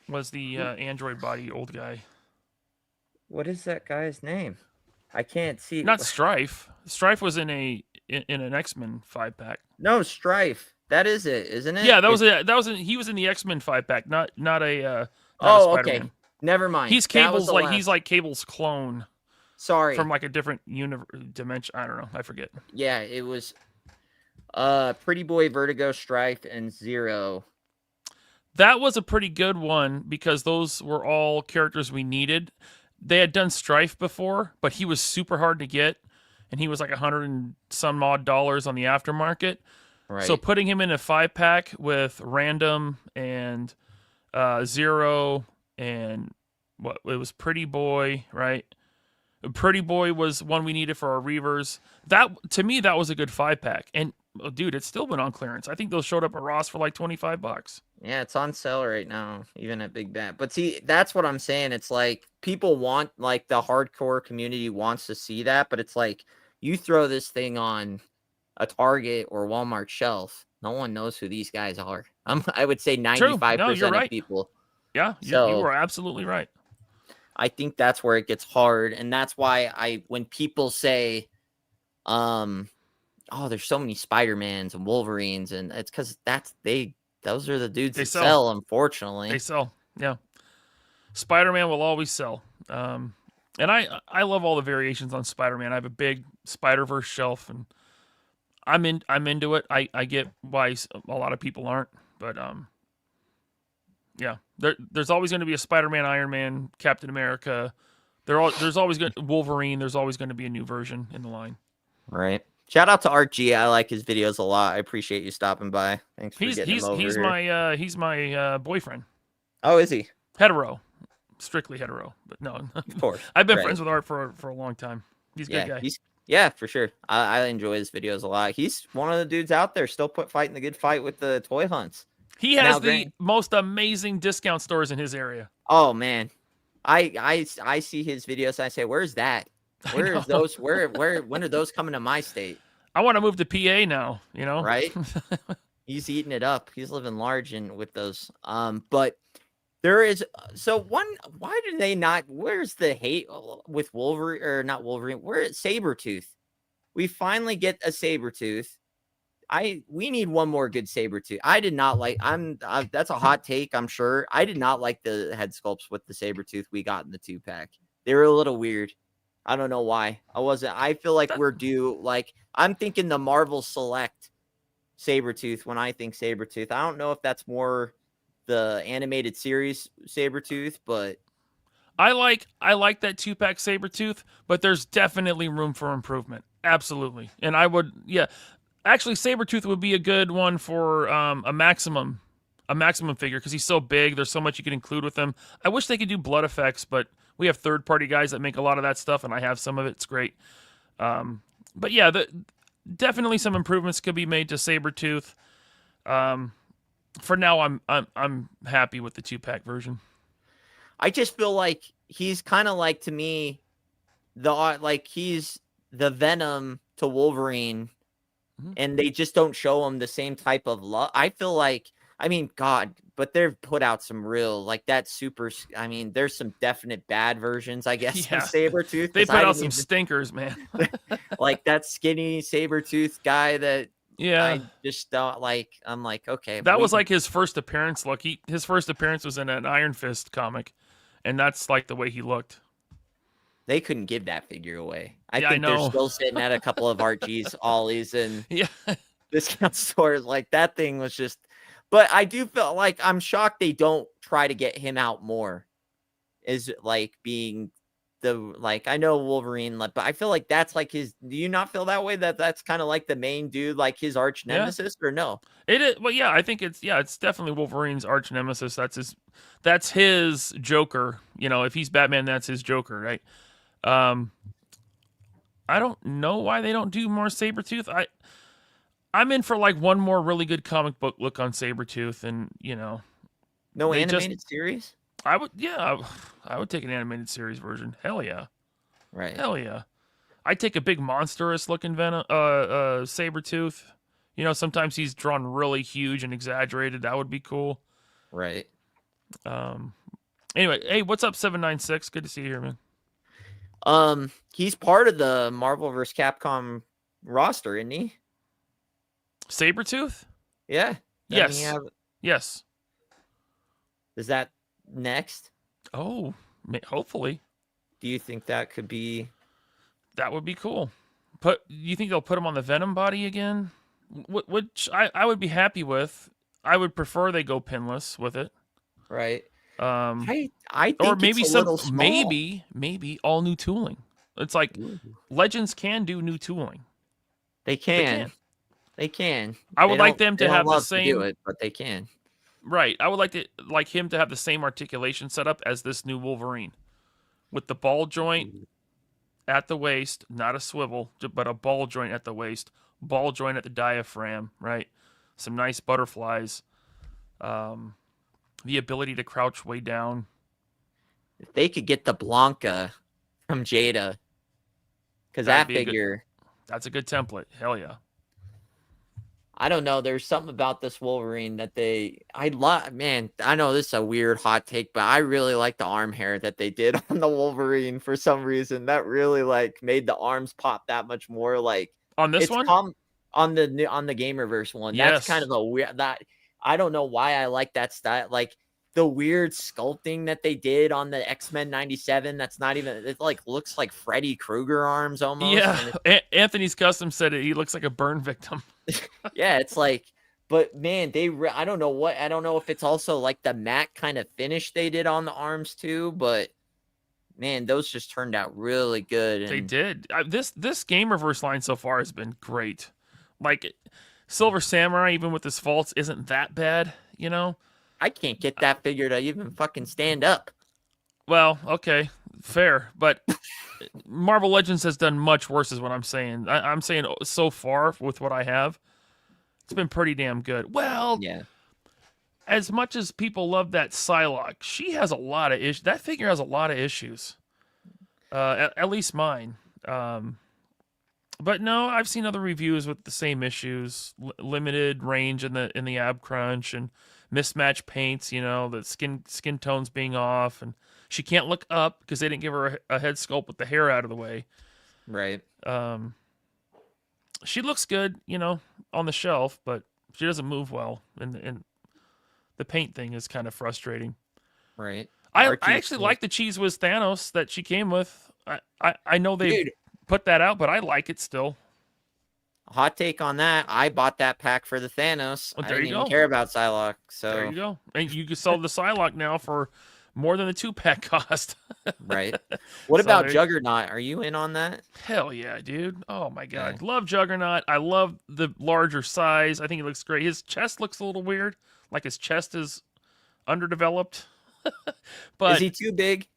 was the android body old guy. What is that guy's name? I can't see. Not Strife. Strife was in an X-Men 5-pack. No, Strife. That is it, isn't it? Yeah, he was in the X-Men 5-pack, not a okay. Never mind. He's Cable's he's like Cable's clone. Sorry. From like a different dimension. I don't know. I forget. Yeah, it was Pretty Boy, Vertigo, Strife, and Zero. That was a pretty good one because those were all characters we needed. They had done Strife before, but he was super hard to get, and he was like $100 and some odd on the aftermarket. Right. So putting him in a 5-pack with Random and Zero and what it was Pretty Boy, right? Pretty Boy was one we needed for our Reavers. That to me that was a good 5-pack. And dude, it's still been on clearance. I think those showed up at Ross for like $25. Yeah, it's on sale right now, even at Big Bad. But see, that's what I'm saying. It's like people want, like the hardcore community wants to see that, but it's like you throw this thing on a Target or Walmart shelf, no one knows who these guys are. I would say 95% of people. Yeah, you were absolutely right. I think that's where it gets hard, and that's why when people say, oh, there's so many Spider-Mans and Wolverines, and it's because those are the dudes that sell, unfortunately. They sell, yeah. Spider-Man will always sell. And I love all the variations on Spider-Man. I have a big Spider-Verse shelf, and I'm into it. I get why a lot of people aren't, but yeah. There's always going to be a Spider-Man, Iron Man, Captain America. There's always going Wolverine. There's always going to be a new version in the line. Right. Shout out to Art G. I like his videos a lot. I appreciate you stopping by. Thanks for getting him over here. He's my boyfriend. Oh, is he? Hetero. Strictly hetero. But no. Of course. I've been friends with Art for a long time. He's a good guy. Yeah, for sure. I enjoy his videos a lot. He's one of the dudes out there still fighting the good fight with the toy hunts. He has the most amazing discount stores in his area. Oh man. I see his videos and I say, where's that? Where is those? When are those coming to my state? I want to move to PA now, Right? He's eating it up. He's living large with those. But there is why do they not? Where's the hate with Wolverine or not Wolverine? Where's Sabretooth? We finally get a Sabretooth. We need one more good Sabretooth. I did not like that's a hot take, I'm sure. I did not like the head sculpts with the Sabretooth we got in the 2-pack. They were a little weird. I don't know why. I feel like we're due. Like, I'm thinking the Marvel Select Sabretooth when I think Sabretooth. I don't know if that's more the animated series Sabretooth, but I like that 2-pack Sabretooth, but there's definitely room for improvement. Absolutely. And I would, actually Sabretooth would be a good one for a maximum figure because he's so big. There's so much you can include with him. I wish they could do blood effects, but we have third-party guys that make a lot of that stuff, and I have some of it. It's great. But yeah, definitely some improvements could be made to Sabretooth. For now, I'm happy with the 2-pack version. I just feel like he's kind of like, to me, he's the Venom to Wolverine, and they just don't show him the same type of love. I feel like, I mean, God, but they've put out some real, like, that super. I mean, there's some definite bad versions, I guess, of Sabretooth. They put out some stinkers, man. Like that skinny Sabretooth guy that I just don't like. I'm like, okay. That was like his first appearance. Look, his first appearance was in an Iron Fist comic, and that's like the way he looked. They couldn't give that figure away. I think they're still sitting at a couple of Archie's, Ollie's, and discount stores. Like, that thing was just. But I do feel like I'm shocked they don't try to get him out more. Is like being I know Wolverine, but I feel like that's like his. Do you not feel that way? That's kind of like the main dude, like his arch nemesis, or no? It is. Well, yeah, I think it's definitely Wolverine's arch nemesis. That's his Joker. You know, if he's Batman, that's his Joker, right? I don't know why they don't do more Sabretooth. I'm in for like one more really good comic book look on Sabretooth, and no animated series. I would take an animated series version. Hell yeah. Right. Hell yeah. I'd take a big monstrous looking Sabretooth. Sometimes he's drawn really huge and exaggerated. That would be cool. Right. Anyway, hey, what's up, 796? Good to see you here, man. He's part of the Marvel vs. Capcom roster, isn't he? Sabretooth? Yeah. Yes. Yes. Is that next? Oh, hopefully. Do you think that could be? That would be cool. You think they'll put him on the Venom body again? Which I would be happy with. I would prefer they go pinless with it. Right. I think or maybe it's a little small. maybe all new tooling. It's like Legends can do new tooling. They can. I would like them to have the same. To do it, but they can. Right. I would like him to have the same articulation setup as this new Wolverine, with the ball joint at the waist, not a swivel, but a ball joint at the waist, ball joint at the diaphragm. Right. Some nice butterflies. The ability to crouch way down. If they could get the Blanca from Jada, because that figure. That's a good template. Hell yeah. I don't know. There's something about this Wolverine that I love. Man, I know this is a weird hot take, but I really like the arm hair that they did on the Wolverine for some reason. That really made the arms pop that much more. Like on this one, on the Gamerverse one. Yes. That's kind of a weird. I don't know why I like that style. Like the weird sculpting that they did on the X-Men 97. That's not even. It looks like Freddy Krueger arms almost. Yeah, Anthony's Custom said it. He looks like a burn victim. Yeah, it's like, but man, I don't know if it's also like the matte kind of finish they did on the arms too, but man, those just turned out really good. They did. This Gamerverse line so far has been great. Like Silver Samurai, even with his faults, isn't that bad, I can't get that figure to even fucking stand up. Well, okay, fair, but Marvel Legends has done much worse, is what I'm saying. I'm saying so far with what I have, it's been pretty damn good. Well, yeah. As much as people love that Psylocke, she has a lot of issues. That figure has a lot of issues. At least mine. But no, I've seen other reviews with the same issues: limited range in the ab crunch and mismatched paints. The skin tones being off, and she can't look up because they didn't give her a head sculpt with the hair out of the way. Right. She looks good, on the shelf, but she doesn't move well, and the paint thing is kind of frustrating. Right. I actually like the Cheese Whiz Thanos that she came with. I know they put that out, but I like it still. Hot take on that. I bought that pack for the Thanos. Well, I didn't even care about Psylocke. So there you go. And you can sell the Psylocke now for more than the 2-pack cost. Right. What about Juggernaut? Are you in on that? Hell yeah, dude. Oh my god. Okay. Love Juggernaut. I love the larger size. I think it looks great. His chest looks a little weird. Like his chest is underdeveloped. But is he too big?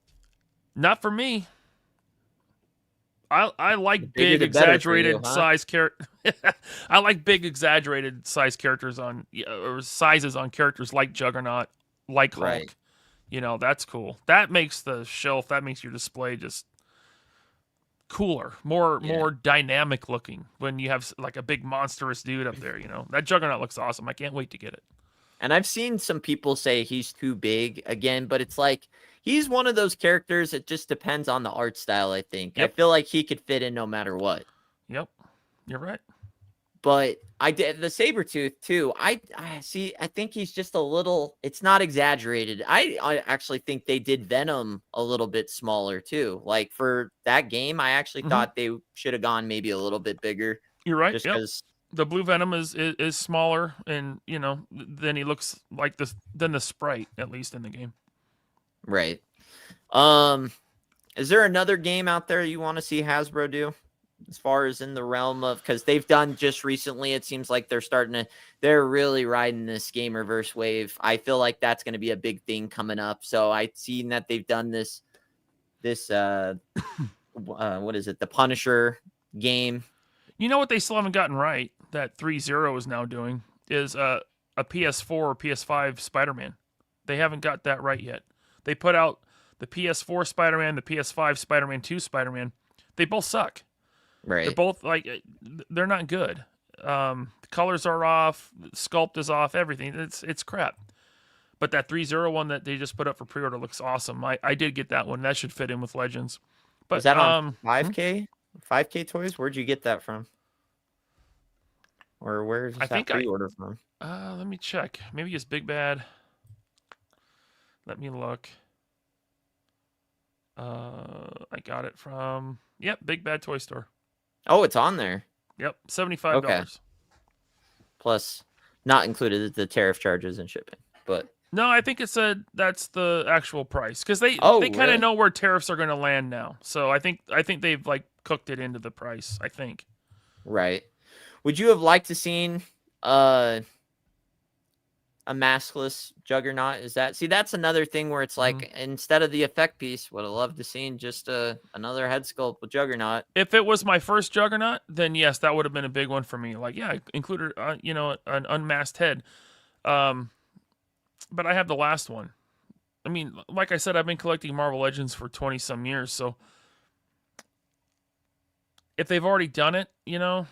Not for me. I like big exaggerated size character. I like big exaggerated size characters or sizes on characters like Juggernaut, like Hulk. That's cool. That makes the shelf, that makes your display just cooler, more dynamic looking when you have like a big monstrous dude up there. That Juggernaut looks awesome. I can't wait to get it. And I've seen some people say he's too big again, but it's like he's one of those characters. It just depends on the art style, I think. Yep. I feel like he could fit in no matter what. Yep, you're right. But I did the Sabretooth too. I see. I think he's just a little. It's not exaggerated. I actually think they did Venom a little bit smaller too. Like for that game, I actually thought they should have gone maybe a little bit bigger. You're right. Just yep. because The blue Venom is smaller, and then he looks like than the Sprite, at least in the game. Right. Is there another game out there you want to see Hasbro do? As far as in the realm of, because they've done just recently, it seems like they're really riding this Gamerverse wave. I feel like that's going to be a big thing coming up. So I've seen that they've done this what is it? The Punisher game. You know what they still haven't gotten right that 3.0 is now doing is a PS4 or PS5 Spider-Man. They haven't got that right yet. They put out the PS4 Spider-Man, the PS5 Spider-Man 2 Spider-Man. They both suck. Right. They're both they're not good. The colors are off, the sculpt is off, everything. It's crap. But that 3.0 one that they just put up for pre-order looks awesome. I did get that one. That should fit in with Legends. But is that on 5K? 5K Toys? Where'd you get that from? Or where's that pre-order from? Let me check. Maybe it's Big Bad. Let me look. I got it from Big Bad Toy Store. Oh, it's on there. Yep, $75. Okay. Plus, not included the tariff charges and shipping. But no, I think it said that's the actual price because they kind of know where tariffs are going to land now. So I think they've like cooked it into the price. I think. Right. Would you have liked to seen a maskless Juggernaut? That's another thing where it's like instead of the effect piece, would have loved to seen just another head sculpt with Juggernaut. If it was my first Juggernaut, then yes, that would have been a big one for me. Like included an unmasked head. But I have the last one. I mean, like I said, I've been collecting Marvel Legends for 20 some years, so if they've already done it, then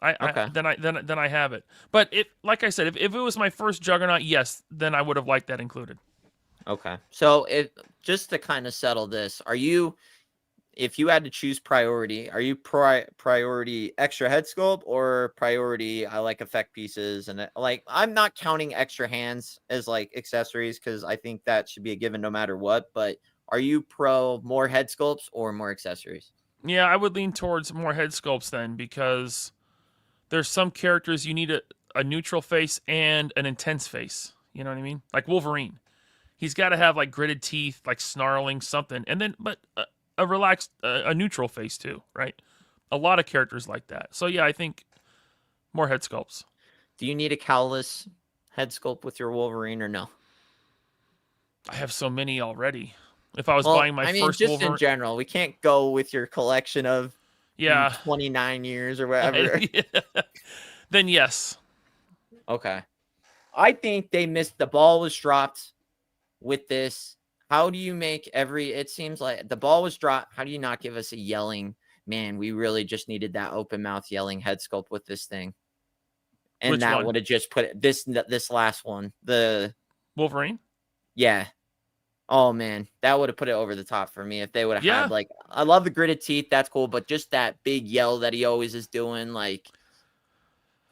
I have it. But like I said, if it was my first Juggernaut, yes, then I would have liked that included. Okay. So just to kind of settle this, if you had to choose priority, are you priority extra head sculpt or priority I like effect pieces? And like I'm not counting extra hands as like accessories because I think that should be a given no matter what. But are you pro more head sculpts or more accessories? Yeah, I would lean towards more head sculpts then because there's some characters you need a neutral face and an intense face. You know what I mean? Like Wolverine. He's got to have like gritted teeth, like snarling something. And then, but a relaxed, a neutral face too, right? A lot of characters like that. So yeah, I think more head sculpts. Do you need a cowless head sculpt with your Wolverine or no? I have so many already. If I was buying my first just Wolverine... in general, we can't go with your collection of 29 years or whatever. Then yes. Okay. I think they missed. The ball was dropped with this. How do you make it seems like the ball was dropped. How do you not give us a yelling, man, we really just needed that open mouth yelling head sculpt with this thing. And Which that one? would have just put this last one, the Wolverine? Yeah. Oh man, that would have put it over the top for me if they would have had like, I love the gritted teeth. That's cool. But just that big yell that he always is doing. Like,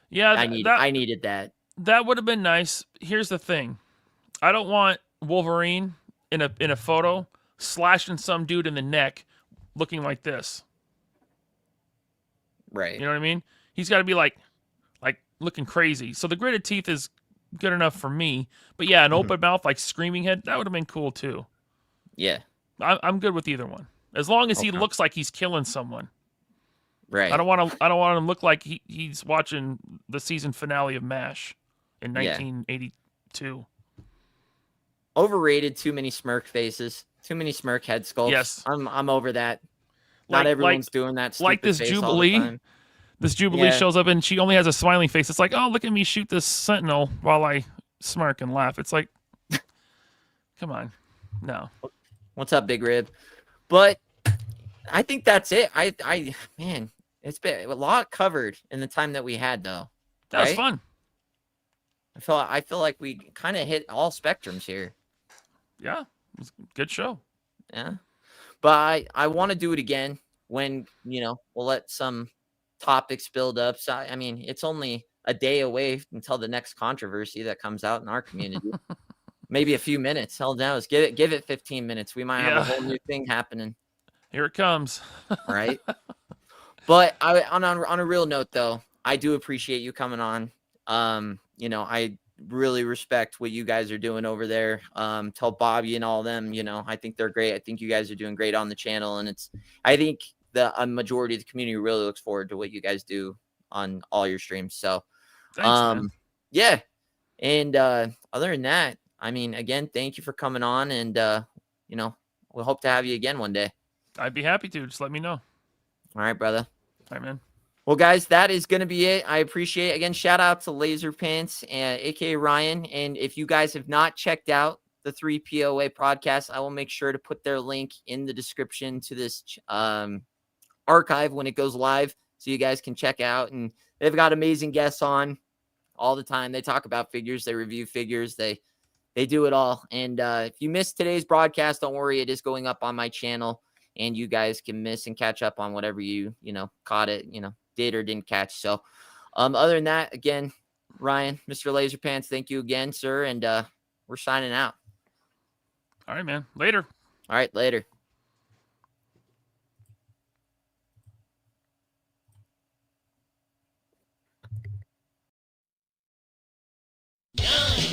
yeah, I needed that. That would have been nice. Here's the thing. I don't want Wolverine in a photo slashing some dude in the neck looking like this. Right. You know what I mean? He's got to be like looking crazy. So the gritted teeth is good enough for me. But yeah, an open mouth like screaming head, that would have been cool too. Yeah. I'm good with either one. As long as he looks like he's killing someone. Right. I don't want him to look like he's watching the season finale of MASH in 1982. Overrated, too many smirk faces, too many smirk head sculpts. Yes. I'm over that. Not everyone's doing that stupid like this face Jubilee. all the time. This Jubilee shows up and she only has a smiling face. It's like, oh, look at me shoot this Sentinel while I smirk and laugh. It's like, Come on. No. What's up, Big Rib? But I think that's it. Man, it's been a lot covered in the time that we had, though. That was fun. I feel like we kind of hit all spectrums here. Yeah, it was a good show. Yeah, but I want to do it again when we'll let some topics build up. So I mean, it's only a day away until the next controversy that comes out in our community. Maybe a few minutes. Hell knows. Give it 15 minutes. We might have a whole new thing happening. Here it comes. Right. But on a real note, though, I do appreciate you coming on. I really respect what you guys are doing over there. Tell Bobby and all them, I think they're great. I think you guys are doing great on the channel. And I think a majority of the community really looks forward to what you guys do on all your streams. So, thanks, man. Yeah. And other than that, I mean, again, thank you for coming on. And, we'll hope to have you again one day. I'd be happy to. Just let me know. All right, brother. All right, man. Well, guys, that is going to be it. I appreciate it. Again, shout out to Laser Pants, aka Ryan. And if you guys have not checked out the 3POA podcast, I will make sure to put their link in the description to this archive when it goes live, so you guys can check out. And they've got amazing guests on all the time. They talk about figures, they review figures, they do it all. And if you missed today's broadcast, don't worry, it is going up on my channel, and you guys can miss and catch up on whatever you caught it, did or didn't catch. So other than that, again, Ryan, Mr. Laserpants, thank you again, sir. And we're signing out. All right, man. Later. All right, later. Yeah.